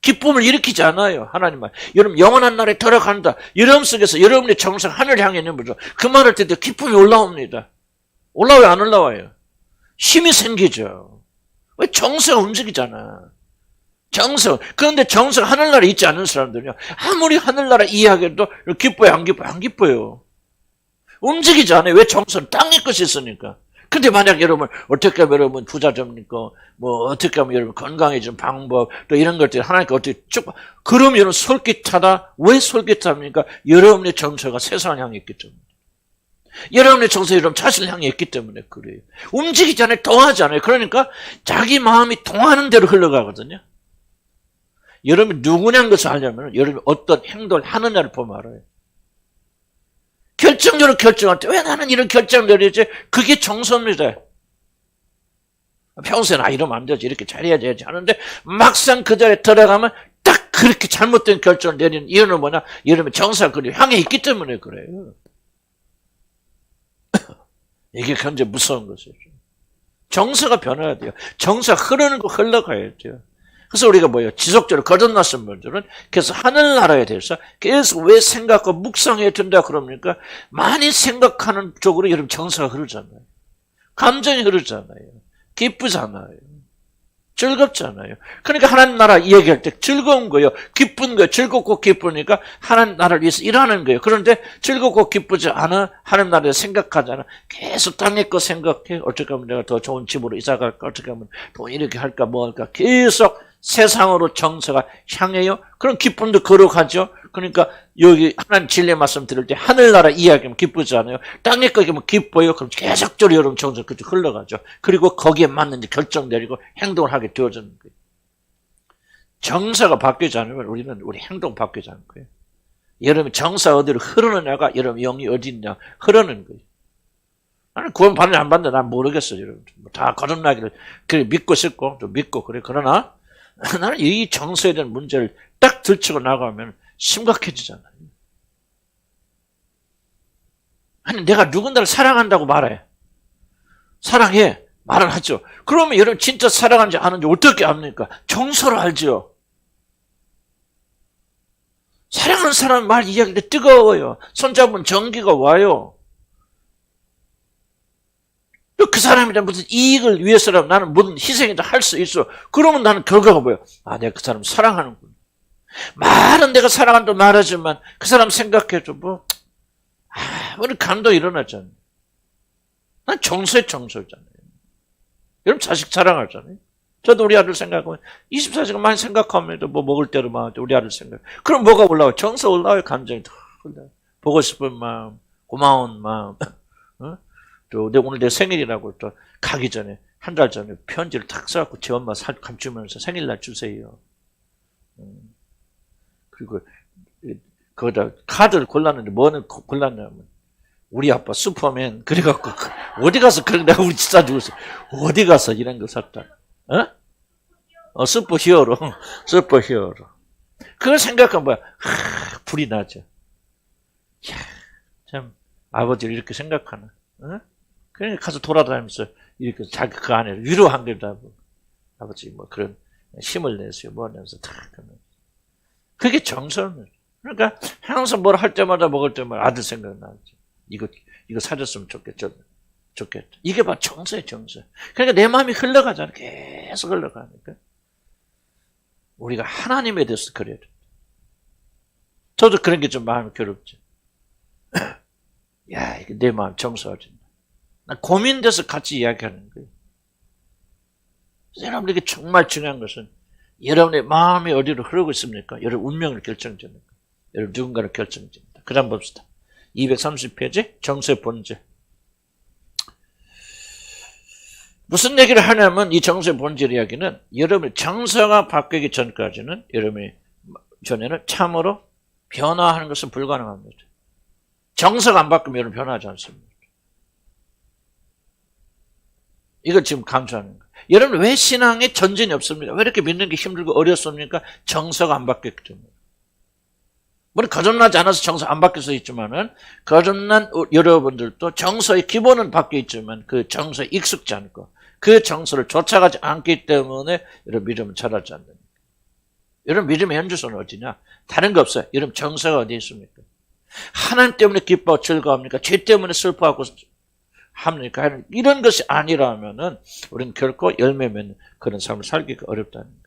기쁨을 일으키지 않아요. 하나님 말. 여러분 영원한 날에 들어간다. 여러분 속에서 여러분의 정성 하늘 향해 있는 거죠. 그 말할 때도 기쁨이 올라옵니다. 올라와요? 안 올라와요? 힘이 생기죠. 왜? 정서가 움직이잖아. 정서. 그런데 정서 하늘나라에 있지 않은 사람들은요. 아무리 하늘나라 이야기해도 기뻐요? 안 기뻐요? 안 기뻐요. 움직이지 않아요. 왜? 정서는 땅의 것이 있으니까. 근데 만약 여러분 어떻게 하면 여러분 부자 됩니까? 뭐 어떻게 하면 여러분 건강해지는 방법 또 이런 것들 하나님께 어떻게 쭉 그럼 여러분 솔깃하다. 왜 솔깃합니까? 여러분의 정서가 세상을 향해 있기 때문에. 여러분의 정서가 여러분 자신을 향해 있기 때문에 그래요. 움직이지 않아요. 동하지 않아요. 그러니까 자기 마음이 동하는 대로 흘러가거든요. 여러분이 누구냐는 것을 알려면 여러분이 어떤 행동을 하느냐를 보면 알아요. 결정적으로 결정할 때 왜 나는 이런 결정을 내리지? 그게 정서입니다. 평소에 이러면 안 되지. 이렇게 잘해야지 하는데 막상 그 자리에 들어가면 딱 그렇게 잘못된 결정을 내리는 이유는 뭐냐? 여러분 정서가 그리 향해 있기 때문에 그래요. 이게 굉장히 무서운 것이죠. 정서가 변해야 돼요. 정서가 흐르는 거 흘러가야 돼요. 그래서 우리가 뭐예요? 지속적으로 거듭났은 분들은 그래서 하늘나라에 대해서 계속 왜 생각과 묵상해야 된다 그럽니까? 많이 생각하는 쪽으로 여러분 정서가 흐르잖아요. 감정이 흐르잖아요. 기쁘잖아요. 즐겁잖아요. 그러니까 하나님 나라 이야기할 때 즐거운 거예요. 기쁜 거예요. 즐겁고 기쁘니까 하나님 나라를 위해서 일하는 거예요. 그런데 즐겁고 기쁘지 않아 하나님 나라를 생각하지 않아 계속 땅의 거 생각해. 어떻게 하면 내가 더 좋은 집으로 이사 갈까? 어떻게 하면 돈 이렇게 할까? 뭐 할까? 계속 세상으로 정서가 향해요. 그럼 기쁨도 거룩하죠. 그러니까 여기 하나님 진리 말씀 들을 때 하늘나라 이야기하면 기쁘지 않아요. 땅에 거 얘기하면 기뻐요. 그럼 계속적으로 여러분 정서가 그렇게 흘러가죠. 그리고 거기에 맞는 결정 내리고 행동을 하게 되어지는 거예요. 정서가 바뀌지 않으면 우리는 우리 행동 바뀌지 않을 거예요. 여러분 정서 어디로 흐르느냐가 여러분 영이 어디 있냐 흐르는 거예요. 나는 구원 받는지 안 받는지 난 모르겠어요. 여러분 다 거듭나기를 그래 믿고 싶고 또 믿고 그래. 그러나 나는 이 정서에 대한 문제를 딱 들치고 나가면 심각해지잖아요. 아니 내가 누군가를 사랑한다고 말해. 사랑해. 말을 하죠. 그러면 여러분 진짜 사랑하는지 아는지 어떻게 압니까? 정서로 알죠. 사랑하는 사람 말 이야기할 때 뜨거워요. 손잡으면 전기가 와요. 그 사람에 대한 무슨 이익을 위해서라도 나는 무슨 희생이다 할 수 있어. 그러면 나는 결과가 뭐야? 아, 내가 그 사람 사랑하는구나. 말은 내가 사랑한다고 말하지만 그 사람 생각해도 뭐, 우리 감도 일어나잖아요. 난 정서의 정서잖아요. 여러분 자식 사랑하잖아요. 저도 우리 아들 생각하면 24시간 많이 생각합니다. 뭐 먹을 때로 막 우리 아들 생각. 그럼 뭐가 올라와요? 정서 올라와요. 감정이 다 올라와요. 보고 싶은 마음, 고마운 마음. 어? 또 오늘 내 생일이라고 또 가기 전에 한 달 전에 편지를 탁 써갖고 제 엄마 감추면서 생일날 주세요. 그리고 거기다 카드를 골랐는데 뭐는 골랐냐면 우리 아빠 슈퍼맨 그래갖고 어디 가서 그런 내가 우리 진짜 죽었어. 어디 가서 이런 거 샀다. 슈퍼히어로 슈퍼히어로. 그걸 생각하면 뭐야? 불이 나죠. 이야, 참 아버지를 이렇게 생각하나. 그러니까 가서 돌아다니면서 이렇게 자기 그 안에 위로한 거다. 아버지 뭐 그런 힘을 내세요. 뭐 하면서 다 그러면 그게 정서는. 그러니까 항상 뭘 할 때마다 먹을 때마다 아들 생각나지. 이거 사줬으면 좋겠다. 이게 바로 정서예요, 정서. 그러니까 내 마음이 흘러가잖아. 계속 흘러가니까. 우리가 하나님에 대해서 그래야 돼. 저도 그런 게 좀 마음이 괴롭지. 야, 이게 내 마음 정서하지. 나 고민돼서 같이 이야기하는 거예요. 여러분에게 정말 중요한 것은 여러분의 마음이 어디로 흐르고 있습니까? 여러분 운명을 결정짓는 거예요. 여러분 누군가를 결정짓니다. 그 다음 봅시다. 230페이지 정서의 본질. 무슨 얘기를 하냐면 이 정서의 본질 이야기는 여러분의 정서가 바뀌기 전까지는 여러분의 전에는 참으로 변화하는 것은 불가능합니다. 정서가 안 바뀌면 여러분 변화하지 않습니다. 이걸 지금 강조하는 거예요. 여러분 왜 신앙에 전진이 없습니까? 왜 이렇게 믿는 게 힘들고 어렵습니까? 정서가 안 바뀌었기 때문에. 물론 거듭나지 않아서 정서 안 바뀔 수 있지만은 거듭난 여러분들도 정서의 기본은 바뀌어 있지만 그 정서에 익숙지 않고 그 정서를 쫓아가지 않기 때문에 여러분 믿음은 자라지 않는 거예요. 여러분 믿음의 현주소는 어디냐? 다른 거 없어요. 여러분 정서가 어디 있습니까? 하나님 때문에 기뻐하고 즐거워합니까? 죄 때문에 슬퍼하고 합니까? 이런 것이 아니라면은 우리는 결코 열매 맺는 그런 삶을 살기가 어렵다는 거죠.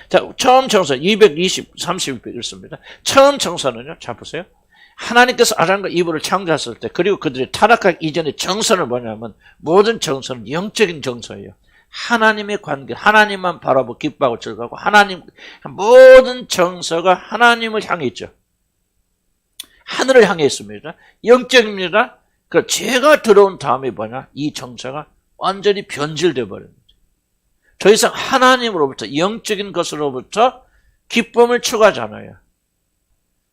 자, 처음 정서 232편 읽습니다. 처음 정서는요. 자 보세요. 하나님께서 아담과 이브를 창조하셨을 때 그리고 그들이 타락하기 이전의 정서는 뭐냐면 모든 정서는 영적인 정서예요. 하나님의 관계, 하나님만 바라보고 기뻐하고 즐거워하고 하나님 모든 정서가 하나님을 향해 있죠. 하늘을 향해 있습니다. 영적입니다. 그 죄가 들어온 다음에 뭐냐? 이 정서가 완전히 변질되어 버립니다. 더 이상 하나님으로부터 영적인 것으로부터 기쁨을 추구하지 않아요.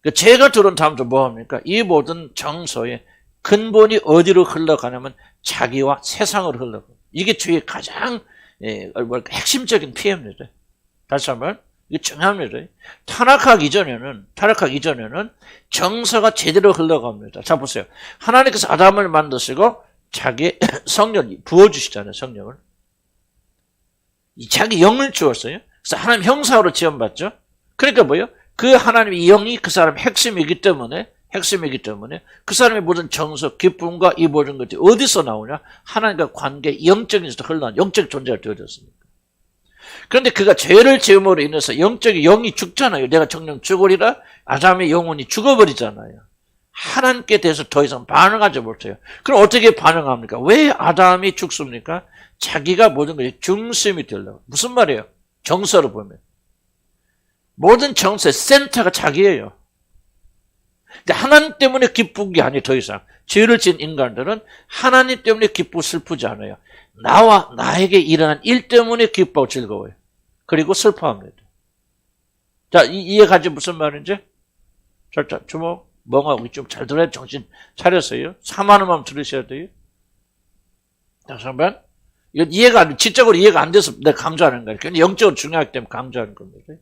그 죄가 들어온 다음부터 뭐합니까? 이 모든 정서의 근본이 어디로 흘러가냐면 자기와 세상으로 흘러가요. 이게 죄의 가장 핵심적인 피해입니다. 다시 한번 이게 중요합니다. 타락하기 이전에는 정서가 제대로 흘러갑니다. 자 보세요. 하나님께서 아담을 만드시고 자기 성령을 부어주시잖아요. 성령을. 자기 영을 주었어요. 그래서 하나님 형상으로 지원받죠. 그러니까 뭐예요? 그 하나님의 영이 그 사람의 핵심이기 때문에 그 사람의 모든 정서, 기쁨과 이 모든 것들이 어디서 나오냐? 하나님과 관계, 영적인 데서 흘러난 영적 존재가 되어졌습니다. 그런데 그가 죄를 지음으로 인해서 영적인 영이 죽잖아요. 내가 정령 죽으리라 아담의 영혼이 죽어버리잖아요. 하나님께 대해서 더 이상 반응하지 못해요. 그럼 어떻게 반응합니까? 왜 아담이 죽습니까? 자기가 모든 것이 중심이 되려고. 무슨 말이에요? 정서로 보면. 모든 정서의 센터가 자기예요. 근데 하나님 때문에 기쁜 게 아니에요. 더 이상. 죄를 지은 인간들은 하나님 때문에 기쁘고 슬프지 않아요. 나와 나에게 일어난 일 때문에 기뻐하고 즐거워요. 그리고 슬퍼합니다. 자, 이해가지 무슨 말인지? 자, 주먹, 멍하고 좀 잘 들어야 정신 차렸어요. 4만 원만 들으셔야 돼요. 다시 한번. 이건 지적으로 이해가 안 돼서 내가 강조하는 거예요. 근데 영적으로 중요하기 때문에 강조하는 겁니다.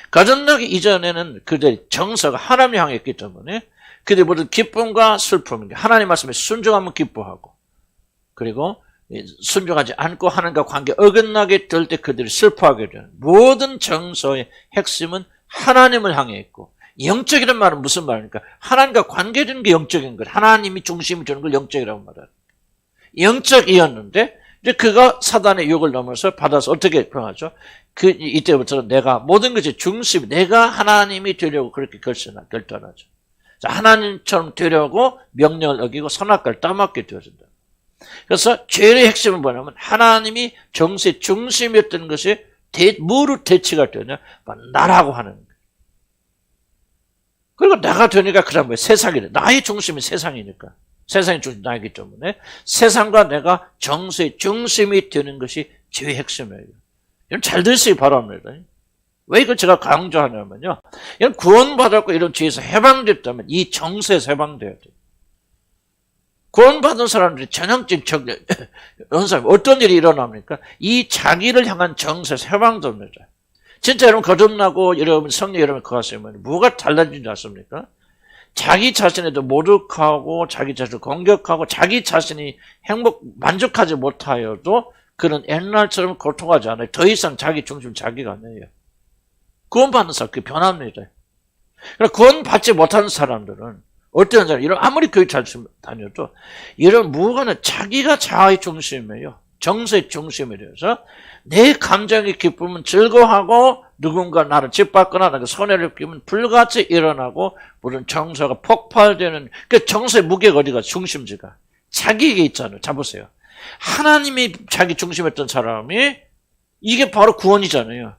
가정나기 이전에는 그들의 정서가 하나님 향해 있기 때문에 그들의 모든 기쁨과 슬픔, 하나님 말씀에 순종하면 기뻐하고 그리고 순종하지 않고 하나님과 관계 어긋나게 될 때 그들이 슬퍼하게 되는 모든 정서의 핵심은 하나님을 향해 있고 영적이라는 말은 무슨 말입니까? 하나님과 관계되는 게 영적인 것. 하나님이 중심이 되는 걸 영적이라고 말합니다. 영적이었는데 이제 그가 사단의 유혹을 넘어서 받아서 어떻게 표현하죠? 이때부터는 내가 모든 것이 중심, 내가 하나님이 되려고 그렇게 결단하죠. 자, 하나님처럼 되려고 명령을 어기고 선악과를 따먹게 되어진다. 그래서 죄의 핵심은 뭐냐면 하나님이 정세의 중심이었던 것이 뭐로 대치가 되냐? 나라고 하는 거예요. 그리고 나가 되니까 그다음 뭐예요? 세상이래. 나의 중심이 세상이니까. 세상의 중심이 나이기 때문에 세상과 내가 정서의 중심이 되는 것이 죄의 핵심이에요. 이건 잘 들으시기 바랍니다. 왜 이걸 제가 강조하냐면요. 이건 구원받았고 이런 죄에서 해방됐다면 이 정서에서 해방돼야 돼요. 구원받은 사람들이 전형적인 어떤 일이 일어납니까? 이 자기를 향한 정서에서 해방됩니다. 진짜 여러분 거듭나고 여러분 성령 여러분 거하시면 뭐가 달라진지 아십니까? 자기 자신에도 모독하고 자기 자신을 공격하고 자기 자신이 만족하지 못하여도 그런 옛날처럼 고통하지 않아요. 더 이상 자기 중심 자기가 아니에요. 구원받는 사람 그게 변합니다. 그러나 구원받지 못하는 사람들은 어떤 사람 이런 아무리 교회 잘 다녀도 이런 무관한 자기가 자아의 중심이에요. 정서의 중심이 되어서 내 감정의 기쁨은 즐거워하고 누군가 나를 짓밟거나 나에게 손해를 끼면 불같이 일어나고 모든 정서가 폭발되는 그 정서의 무게가 어디가 중심지가 자기에게 있잖아요. 자 보세요. 하나님이 자기 중심했던 사람이 이게 바로 구원이잖아요.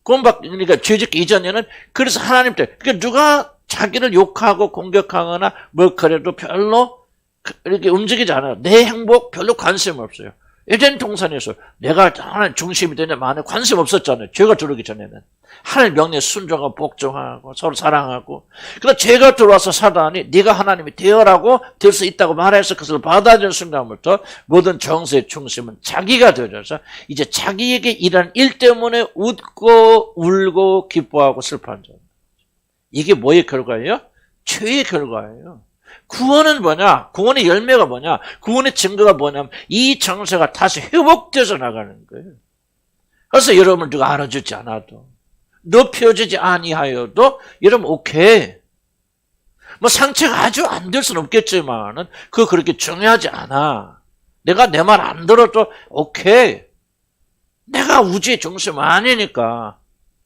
그러니까 죄짓기 이전에는 그래서 하나님 때 그러니까 누가 자기를 욕하고 공격하거나 뭐 그래도 별로 이렇게 움직이지 않아요. 내 행복 별로 관심 없어요. 에덴 동산에서 내가 하나님 중심이 되냐 마음에 관심 없었잖아요. 죄가 들어오기 전에는. 하나님 명령에 순종하고 복종하고 서로 사랑하고. 그러나 죄가 들어와서 사단이 네가 하나님이 되어라고 될 수 있다고 말해서 그것을 받아들이는 순간부터 모든 정서의 중심은 자기가 되어서 이제 자기에게 일하는 일 때문에 웃고 울고 기뻐하고 슬퍼하는 점. 이게 뭐의 결과예요? 죄의 결과예요. 구원은 뭐냐? 구원의 열매가 뭐냐? 구원의 증거가 뭐냐면 이 정서가 다시 회복되어서 나가는 거예요. 그래서 여러분을 누가 알아주지 않아도, 높여주지 아니하여도 여러분 오케이. 뭐 상처가 아주 안 될 수는 없겠지만은 그거 그렇게 중요하지 않아. 내가 내 말 안 들어도 오케이. 내가 우주의 중심 아니니까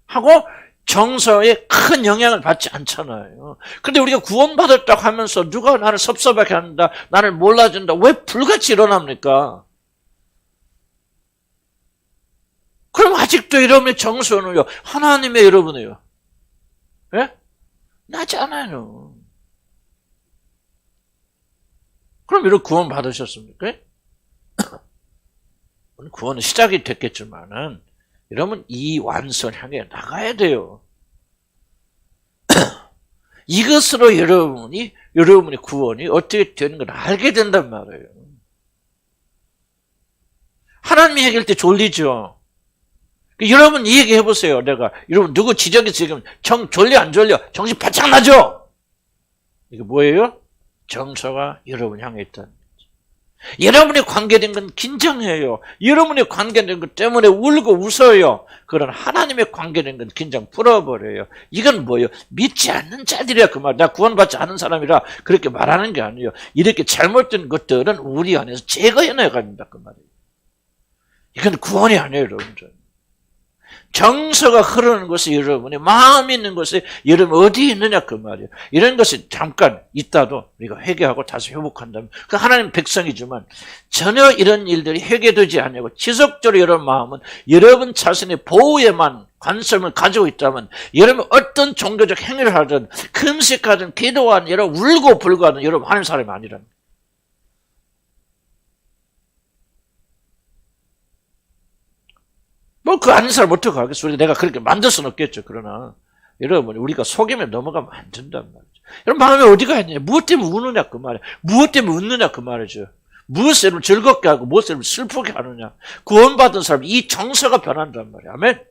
하고 정서에 큰 영향을 받지 않잖아요. 그런데 우리가 구원받았다고 하면서 누가 나를 섭섭하게 한다, 나를 몰라준다, 왜 불같이 일어납니까? 그럼 아직도 여러분의 정서는요, 하나님의 여러분이에요. 예? 나잖아요. 그럼 이렇게 구원 받으셨습니까? 구원은 시작이 됐겠지만은, 여러분, 이 완성 향해 나가야 돼요. 이것으로 여러분의 구원이 어떻게 되는 걸 알게 된단 말이에요. 하나님이 얘기할 때 졸리죠. 여러분 이 얘기 해보세요. 여러분 누구 지적이 지금 졸려 안 졸려? 정신 바짝 나죠? 이게 뭐예요? 정서가 여러분 향해 있다는 거죠. 여러분이 관계된 건 긴장해요. 여러분이 관계된 것 때문에 울고 웃어요. 그런 하나님의 관계된 건 긴장 풀어버려요. 이건 뭐예요? 믿지 않는 자들이야 그 말. 나 구원받지 않은 사람이라 그렇게 말하는 게 아니에요. 이렇게 잘못된 것들은 우리 안에서 제거해내야 합니다 그 말이에요. 이건 구원이 아니에요 여러분들. 정서가 흐르는 것이 여러분의 마음이 있는 것이 여러분 어디에 있느냐 그 말이에요. 이런 것이 잠깐 있다도 우리가 회개하고 다시 회복한다면 그 하나님 백성이지만 전혀 이런 일들이 회개되지 않고 지속적으로 여러분 마음은 여러분 자신의 보호에만 관심을 가지고 있다면 여러분 어떤 종교적 행위를 하든 금식하든 기도하든 여러분 울고 불고 하든 여러분 하는 사람이 아니라는 거예요. 뭐, 그 아닌 사람 어떻게 하겠어? 내가 그렇게 만들 수는 없겠죠. 그러나, 여러분, 우리가 속임에 넘어가면 안 된단 말이죠. 여러분, 마음에 어디가 있냐? 무엇 때문에 우느냐? 그 말이에요. 무엇 때문에 웃느냐? 그 말이죠. 무엇을 즐겁게 하고, 무엇을 슬프게 하느냐? 구원받은 사람, 이 정서가 변한단 말이에요. 아멘?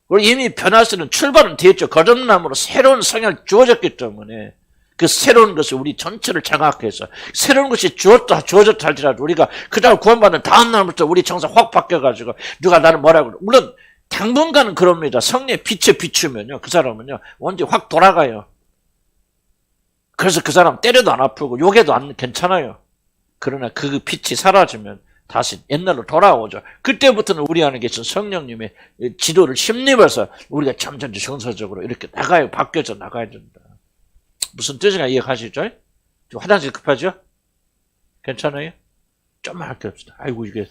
우리 이미 변할 수 있는 출발은 되었죠. 거듭남으로 새로운 성향을 주어졌기 때문에, 그 새로운 것이 우리 전체를 장악해서 새로운 것이 주어졌다 할지라도 우리가 그 다음 구원받는 다음 날부터 우리 정서 확 바뀌어가지고 누가 나를 뭐라고 물론 당분간은 그럽니다. 성령의 빛에 비추면요 그 사람은요 언제 확 돌아가요. 그래서 그 사람 때려도 안 아프고 욕해도 안 괜찮아요. 그러나 그 빛이 사라지면 다시 옛날로 돌아오죠. 그때부터는 우리 안에 계신 성령님의 지도를 힘입어서 우리가 점점 정서적으로 이렇게 나가요. 바뀌어져 나가야 된다. 무슨 뜻인가 이해하시죠? 좀 화장실 급하죠? 괜찮아요? 좀만 할게 합시다. 아이고, 이게,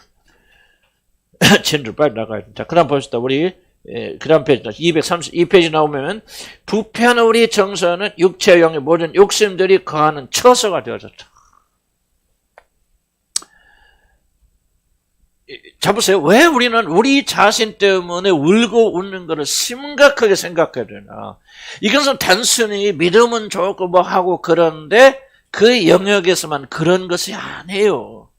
젠들 빨리 나가야 된다. 그 다음 봅시다. 우리, 그 다음 페이지, 232페이지 나오면, 부패하는 우리 정서는 육체의 영의 모든 욕심들이 거하는 처소가 되어졌다. 자, 보세요. 왜 우리는 우리 자신 때문에 울고 웃는 것을 심각하게 생각해야 되나? 이것은 단순히 믿음은 좋고 뭐 하고 그런데 그 영역에서만 그런 것이 아니에요.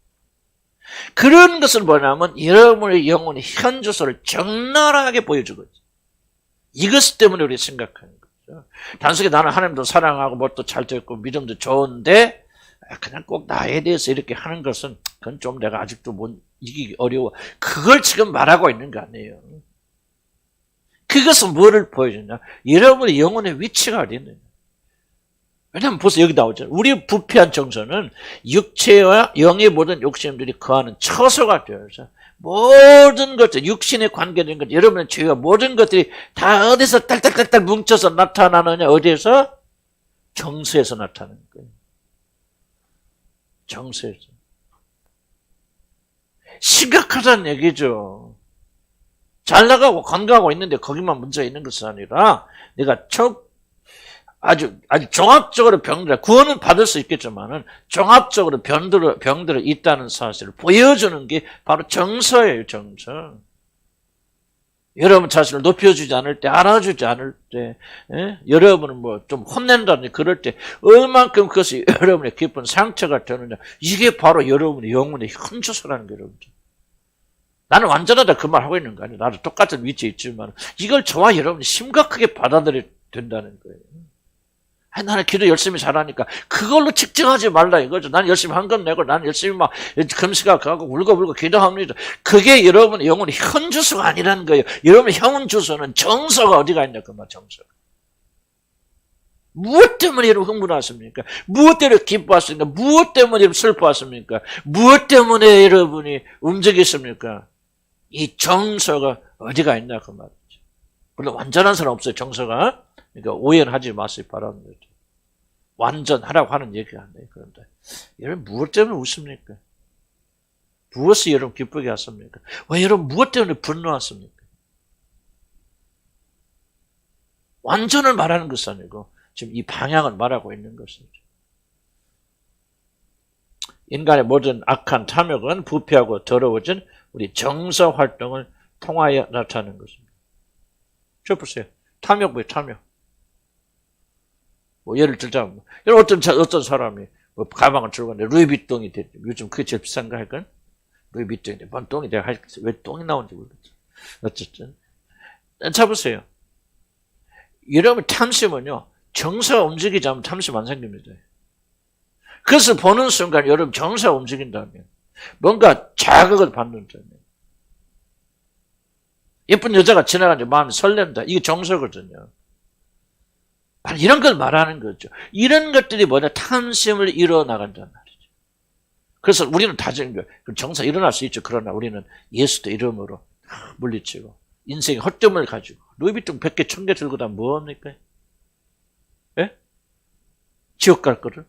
그런 것은 뭐냐면 여러분의 영혼의 현주소를 적나라하게 보여주거든요. 이것 때문에 우리 생각하는 거죠. 단순히 나는 하나님도 사랑하고 뭣도 잘 됐고 믿음도 좋은데 그냥 꼭 나에 대해서 이렇게 하는 것은 그건 좀 내가 아직도 못 이기기 어려워. 그걸 지금 말하고 있는 거 아니에요. 그것은 뭐를 보여주냐? 여러분의 영혼의 위치가 어디 있느냐? 왜냐하면 벌써 여기 나오죠. 우리 부패한 정서는 육체와 영의 모든 욕심들이 거하는 처소가 되어서 모든 것들, 육신에 관계된 것, 여러분의 죄와 모든 것들이 다 어디서 딸딸딸딸 뭉쳐서 나타나느냐? 어디에서? 정서에서 나타나는 거예요. 정서에서. 심각하다는 얘기죠. 잘 나가고 건강하고 있는데 거기만 문제가 있는 것이 아니라 내가 아주 종합적으로 구원은 받을 수 있겠지만은 종합적으로 병들어 있다는 사실을 보여주는 게 바로 정서예요, 정서. 여러분 자신을 높여주지 않을 때, 알아주지 않을 때, 여러분은 뭐 좀 혼낸다든지 그럴 때 얼만큼 그것이 여러분의 깊은 상처가 되느냐. 이게 바로 여러분의 영혼의 현주소라는 거예요, 여러분. 나는 완전하다 그 말 하고 있는 거 아니에요. 나도 똑같은 위치에 있지만 이걸 저와 여러분이 심각하게 받아들여야 된다는 거예요. 나는 기도 열심히 잘하니까 그걸로 측정하지 말라 이거죠. 나는 열심히 헌금 내고 나는 열심히 막 금식하고 울고불고 기도합니다. 그게 여러분의 영혼의 현 주소가 아니라는 거예요. 여러분의 현 주소는 정서가 어디가 있냐 그 말 정서가. 무엇 때문에 여러분 흥분하십니까? 무엇 때문에 기뻐하십니까? 무엇 때문에 여러분 슬퍼하십니까? 무엇 때문에 여러분이 움직이십니까? 이 정서가 어디가 있냐 그 말이죠. 물론 완전한 사람 없어요 정서가. 그러니까 오해는 하지 마시기 바랍니다. 완전하라고 하는 얘기가 아니에요. 그런데 여러분 무엇 때문에 웃습니까? 무엇이 여러분 기쁘게 하십니까? 왜 여러분 무엇 때문에 분노하십니까? 완전을 말하는 것이 아니고 지금 이 방향을 말하고 있는 것이죠. 인간의 모든 악한 탐욕은 부패하고 더러워진 우리 정서 활동을 통하여 나타나는 것입니다. 저 보세요. 탐욕 뭐예요? 탐욕. 뭐 예를 들자면 어떤 사람이 뭐 가방을 들고 갔는데 루이비통이 됐죠. 요즘 그게 제일 비싼가 할건 루이비통인데 뭔 똥이 내가 왜 똥이 나온지 모르겠죠. 어쨌든 자 보세요. 여러분 탐심은요. 정서가 움직이지 않으면 탐심 안 생깁니다. 그래서 보는 순간 여러분 정서가 움직인다면 뭔가 자극을 받는다면 예쁜 여자가 지나가는데 마음이 설렌다. 이게 정서거든요. 이런 걸 말하는 거죠. 이런 것들이 뭐냐? 탐심을 이뤄나간단 말이죠. 그래서 우리는 다지는 거예요. 정서 일어날 수 있죠. 그러나 우리는 예수의 이름으로 물리치고 인생의 헛됨을 가지고 루이비통 100개, 1000개 들고 다 뭐합니까? 예? 지옥 갈 거를.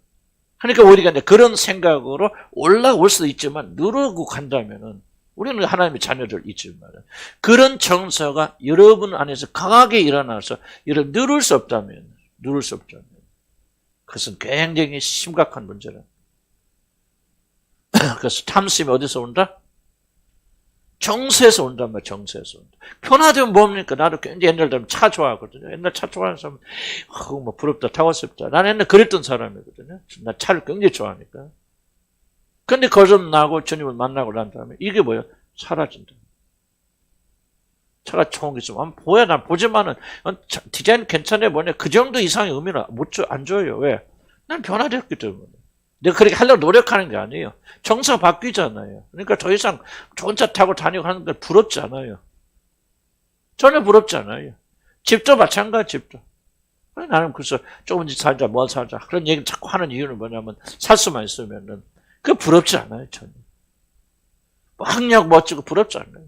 그러니까 우리가 이제 그런 생각으로 올라올 수도 있지만 누르고 간다면은 우리는 하나님의 자녀들 있지만 그런 정서가 여러분 안에서 강하게 일어나서 여러분 누를 수 없다면 그것은 굉장히 심각한 문제라. 그래서 탐심이 어디서 온다? 정서에서 온단 말이야. 정서에서 온다. 편하되면 뭡니까? 나도 굉장히 옛날 되면 차 좋아하거든요. 옛날 차 좋아하는 사람 뭐 부럽다 타고 싶다. 나는 옛날 그랬던 사람이거든요. 나 차를 굉장히 좋아하니까. 근데 거듭나고 주님을 만나고 난 다음에 이게 뭐야? 사라진다. 차가 좋은 게 있으면 보여. 난 보지만은 디자인 괜찮아 보냐. 그 정도 이상의 의미는 안 줘요. 왜? 난 변화됐기 때문에. 내가 그렇게 하려고 노력하는 게 아니에요. 정서가 바뀌잖아요. 그러니까 더 이상 좋은 차 타고 다니고 하는 걸 부럽지 않아요. 전혀 부럽지 않아요. 집도 마찬가지 집도. 나는 그래서 조금 집 살자, 뭘 살자. 그런 얘기를 자꾸 하는 이유는 뭐냐면 살 수만 있으면은 그게 부럽지 않아요. 전혀. 뭐 학력 멋지고 부럽지 않아요.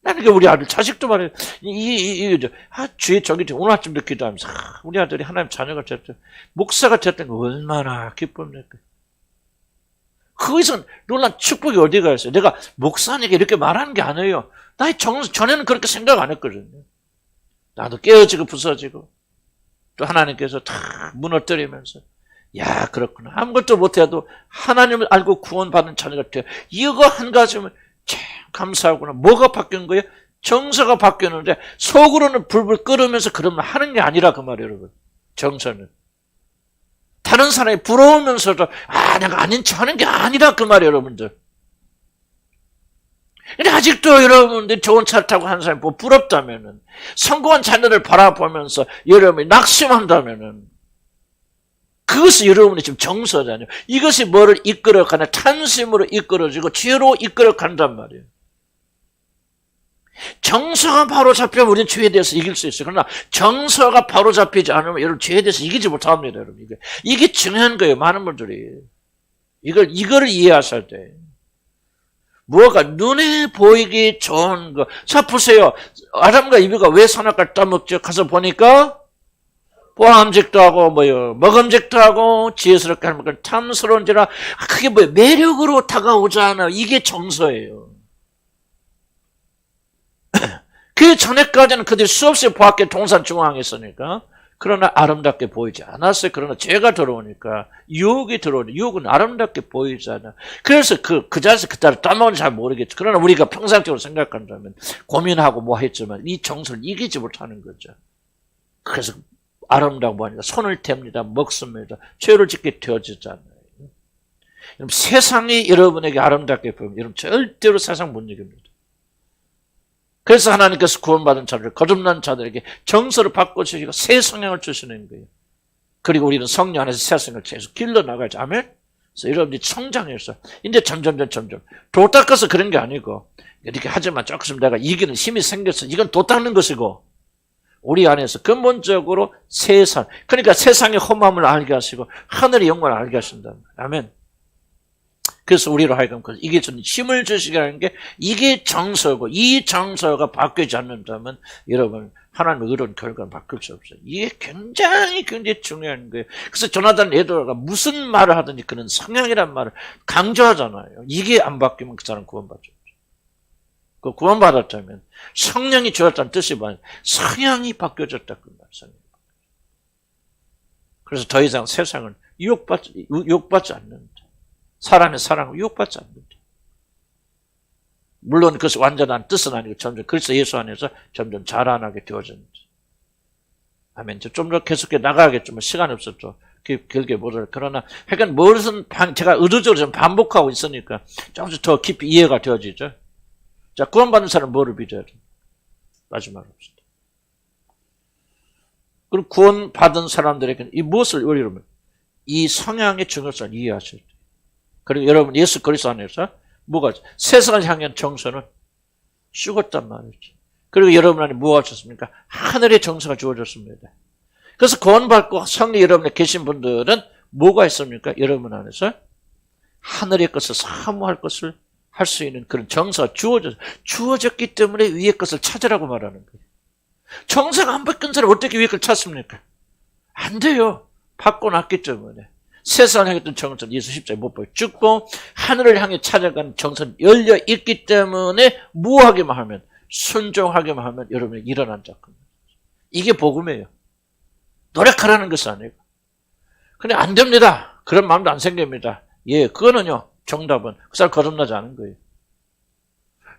나는 우리 아들 자식도 말해요. 주에 오늘 아침도 기도하면서 우리 아들이 하나님 자녀가 됐다. 목사가 됐다는 거 얼마나 기쁩니까? 거기서 놀란 축복이 어디가 있어요? 내가 목사님에게 이렇게 말하는 게 아니에요. 나의 전에는 그렇게 생각 안 했거든요. 나도 깨어지고 부서지고 또 하나님께서 다 무너뜨리면서 야 그렇구나. 아무것도 못해도 하나님을 알고 구원받은 자녀가 돼요. 이거 한 가지면 참 감사하구나. 뭐가 바뀐 거예요? 정서가 바뀌었는데 속으로는 불불 끓으면서 그러면 하는 게 아니라 그 말이에요. 여러분. 정서는. 다른 사람이 부러우면서도 내가 아닌 척 하는 게 아니라 그 말이에요. 여러분들. 근데 아직도 여러분들 좋은 차를 타고 하는 사람이 뭐 부럽다면은 성공한 자녀를 바라보면서 여러분이 낙심한다면은 그것이 여러분이 지금 정서잖아요. 이것이 뭐를 이끌어가냐? 탐심으로 이끌어지고 죄로 이끌어간단 말이에요. 정서가 바로 잡히면 우리는 죄에 대해서 이길 수 있어요. 그러나 정서가 바로 잡히지 않으면 여러분 죄에 대해서 이기지 못합니다. 여러분 이게 중요한 거예요. 많은 분들이 이걸 이해하셔야 돼. 무엇가 눈에 보이기 좋은 거. 자 보세요. 아담과 이브가 왜 선악과를 따먹죠? 가서 보니까 보암직도 하고 먹음직도 하고 지혜스럽게 하는 건 탐스러운지라 그게 매력으로 다가오잖아. 이게 정서예요. 그 전에까지는 그들이 수없이 보았기에 동산 중앙에 있으니까 그러나 아름답게 보이지 않았어요. 그러나 죄가 들어오니까 유혹이 들어오니 유혹은 아름답게 보이잖아. 그래서 그 자리에서 그따를 따먹는지 잘 모르겠죠. 그러나 우리가 평상적으로 생각한다면 고민하고 뭐 했지만 이 정서를 이기지 못하는 거죠. 그래서 아름다고 하니까 손을 댑니다. 먹습니다. 죄를 짓게 되어지잖아요. 여러분, 세상이 여러분에게 아름답게 보이면 여러분 절대로 세상 못 이깁니다. 그래서 하나님께서 구원받은 자들, 거듭난 자들에게 정서를 바꿔주시고 새 성향을 주시는 거예요. 그리고 우리는 성령 안에서 세상을 계속 길러나가야지. 아멘? 그래서 여러분들이 성장해서 이제 점점 도 닦아서 그런 게 아니고 이렇게 하지만 조금 내가 이기는 힘이 생겨서 이건 도 닦는 것이고 우리 안에서 근본적으로 세상, 그러니까 세상의 험함을 알게 하시고 하늘의 영광을 알게 하신다. 아멘. 그래서 우리로 하여금 이게 좀 힘을 주시라는 게 이게 정서고 이 정서가 바뀌지 않는다면 여러분 하나님의 의로운 결과는 바뀔 수 없어요. 이게 굉장히 중요한 거예요. 그래서 조나단 에드워드가 무슨 말을 하든지 그는 성향이란 말을 강조하잖아요. 이게 안 바뀌면 그 사람 구원받죠. 그 구원받았다면 성령이 주었다는 뜻이 뭐냐? 성향이 바뀌어졌다 그 말이에요. 그래서 더 이상 세상은 유혹받지 않는다. 사람의 사랑을 유혹받지 않는다. 물론 그것이 완전한 뜻은 아니고 점점 그래서 예수 안에서 점점 자라나게 되어진다. 아멘. 좀 더 계속해 나가야겠지만 시간이 없었죠. 길게 못할. 그러나 하여간 무슨 제가 의도적으로 좀 반복하고 있으니까 조금씩 더 깊이 이해가 되어지죠. 자, 구원받는 사람은 뭐를 믿어야 돼? 마지막으로 봅시다. 그럼 구원받은 사람들에게는 이 무엇을 여러분 이 성향의 중요성을 이해하셔야 돼요. 그리고 여러분 예수 그리스도 안에서 뭐가 세상을 향한 정서는 죽었단 말이죠. 그리고 여러분 안에 뭐가 주셨습니까? 하늘의 정서가 주어졌습니다. 그래서 구원받고 성령 여러분에 계신 분들은 뭐가 있습니까? 여러분 안에서 하늘의 것을 사모할 것을 할 수 있는 그런 정서가 주어졌기 때문에 위의 것을 찾으라고 말하는 거예요. 정서가 안 바뀐 사람 어떻게 위의 걸 찾습니까? 안 돼요. 바꿔놨기 때문에. 세상을 향했던 정서는 예수 십자가에 못 보여 죽고 하늘을 향해 찾아가는 정서는 열려 있기 때문에 무하게만 하면 순종하게만 하면 여러분이 일어난 작품. 이게 복음이에요. 노력하라는 것은 아니고. 근데 안 됩니다. 그런 마음도 안 생깁니다. 예, 그거는요. 정답은 그 사람 거듭나지 않은 거예요.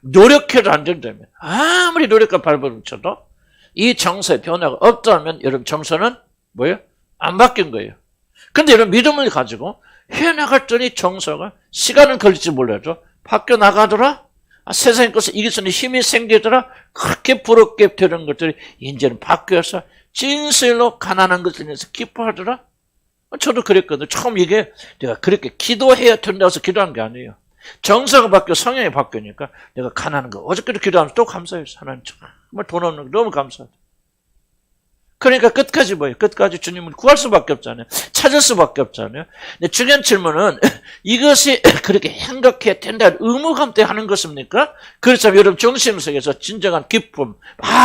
노력해도 안 된다면 아무리 노력과 발버둥 쳐도 이 정서의 변화가 없다면 여러분 정서는 뭐예요? 안 바뀐 거예요. 근데 여러분 믿음을 가지고 해나갔더니 정서가 시간은 걸릴지 몰라도 바뀌어 나가더라. 세상의 것을 이길 수 있는 힘이 생기더라. 그렇게 부럽게 되는 것들이 이제는 바뀌어서 진실로 가난한 것을 위해서 기뻐하더라. 저도 그랬거든요. 처음 이게 내가 그렇게 기도해야 된다고 해서 기도한 게 아니에요. 정서가 바뀌어 성향이 바뀌니까 내가 가난한 거 어저께도 기도하면서 또 감사해요. 하나님 정말 돈 없는 거 너무 감사하다. 그러니까 끝까지 뭐예요? 끝까지 주님을 구할 수밖에 없잖아요. 찾을 수밖에 없잖아요. 근데 중요한 질문은 이것이 그렇게 행복해야 된다는 의무감 때문에 하는 것입니까? 그렇다면 여러분 정신속에서 진정한 기쁨,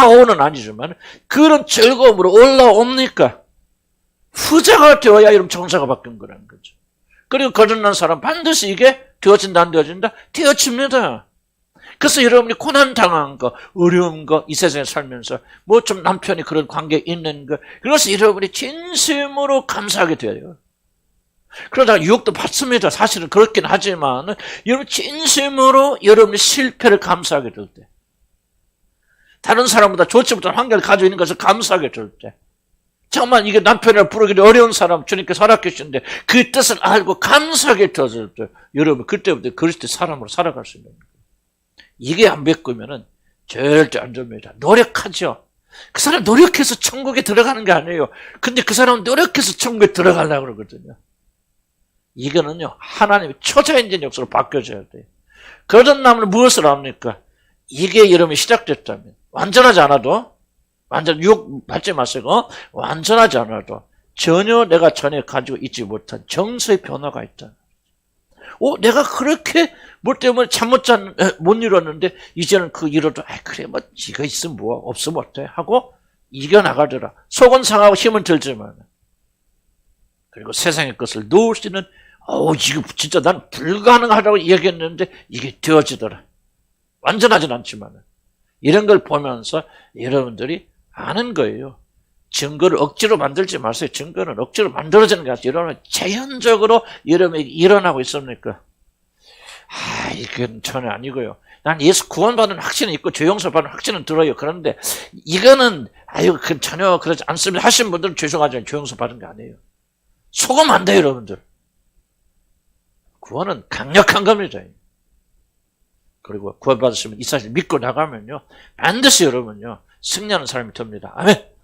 오는 아니지만 그런 즐거움으로 올라옵니까? 후자가 되어야 여러분 정서가 바뀐 거라는 거죠. 그리고 거듭난 사람 반드시 이게 되어진다 안 되어진다? 되어집니다. 그래서 여러분이 고난 당한 거, 어려운 거, 이 세상에 살면서 뭐 좀 남편이 그런 관계에 있는 거, 그래서 여러분이 진심으로 감사하게 돼요. 그러다가 유혹도 받습니다. 사실은 그렇긴 하지만 여러분 진심으로 여러분이 실패를 감사하게 될 때, 다른 사람보다 좋지 못한 환경을 가지고 있는 것을 감사하게 될 때, 정말 이게 남편을 부르기 어려운 사람 주님께서 허락하시는데 그 뜻을 알고 감사하게 되었을 때 여러분 그때부터 그리스도의 사람으로 살아갈 수 있는 거예요. 이게 안 바꾸면은 절대 안 됩니다. 노력하죠. 그 사람 노력해서 천국에 들어가는 게 아니에요. 근데 그 사람은 노력해서 천국에 들어가려고 그러거든요. 이거는요 하나님의 초자연적인 역사로 바뀌어져야 돼요. 거듭남을 무엇을 합니까? 이게 여러분이 시작됐다면 완전하지 않아도 완전 유혹받지 마시고 완전하지 않아도 전혀 내가 전에 가지고 있지 못한 정서의 변화가 있다. 내가 그렇게 뭐 때문에 못 이뤘는데 이제는 그 이뤄도 그래 뭐 지가 있으면 뭐 없으면 어때 하고 이겨나가더라. 속은 상하고 힘은 들지만 그리고 세상의 것을 놓을 수 있는 이거 진짜 난 불가능하다고 얘기했는데 이게 되어지더라. 완전하진 않지만 이런 걸 보면서 여러분들이 아는 거예요. 증거를 억지로 만들지 마세요. 증거는 억지로 만들어지는 게 아니라 여러분 자연적으로 여러분이 일어나고 있습니까? 이건 전혀 아니고요. 난 예수 구원받는 확신은 있고 죄 용서받는 확신은 들어요. 그런데 이거는 그 전혀 그렇지 않습니다 하신 분들은 죄송하지만 죄 용서받은 게 아니에요. 속으면 안 돼요, 여러분들. 구원은 강력한 겁니다. 그리고 구원받으시면 이 사실 믿고 나가면요 반드시 여러분요 승리하는 사람이 됩니다. 아멘.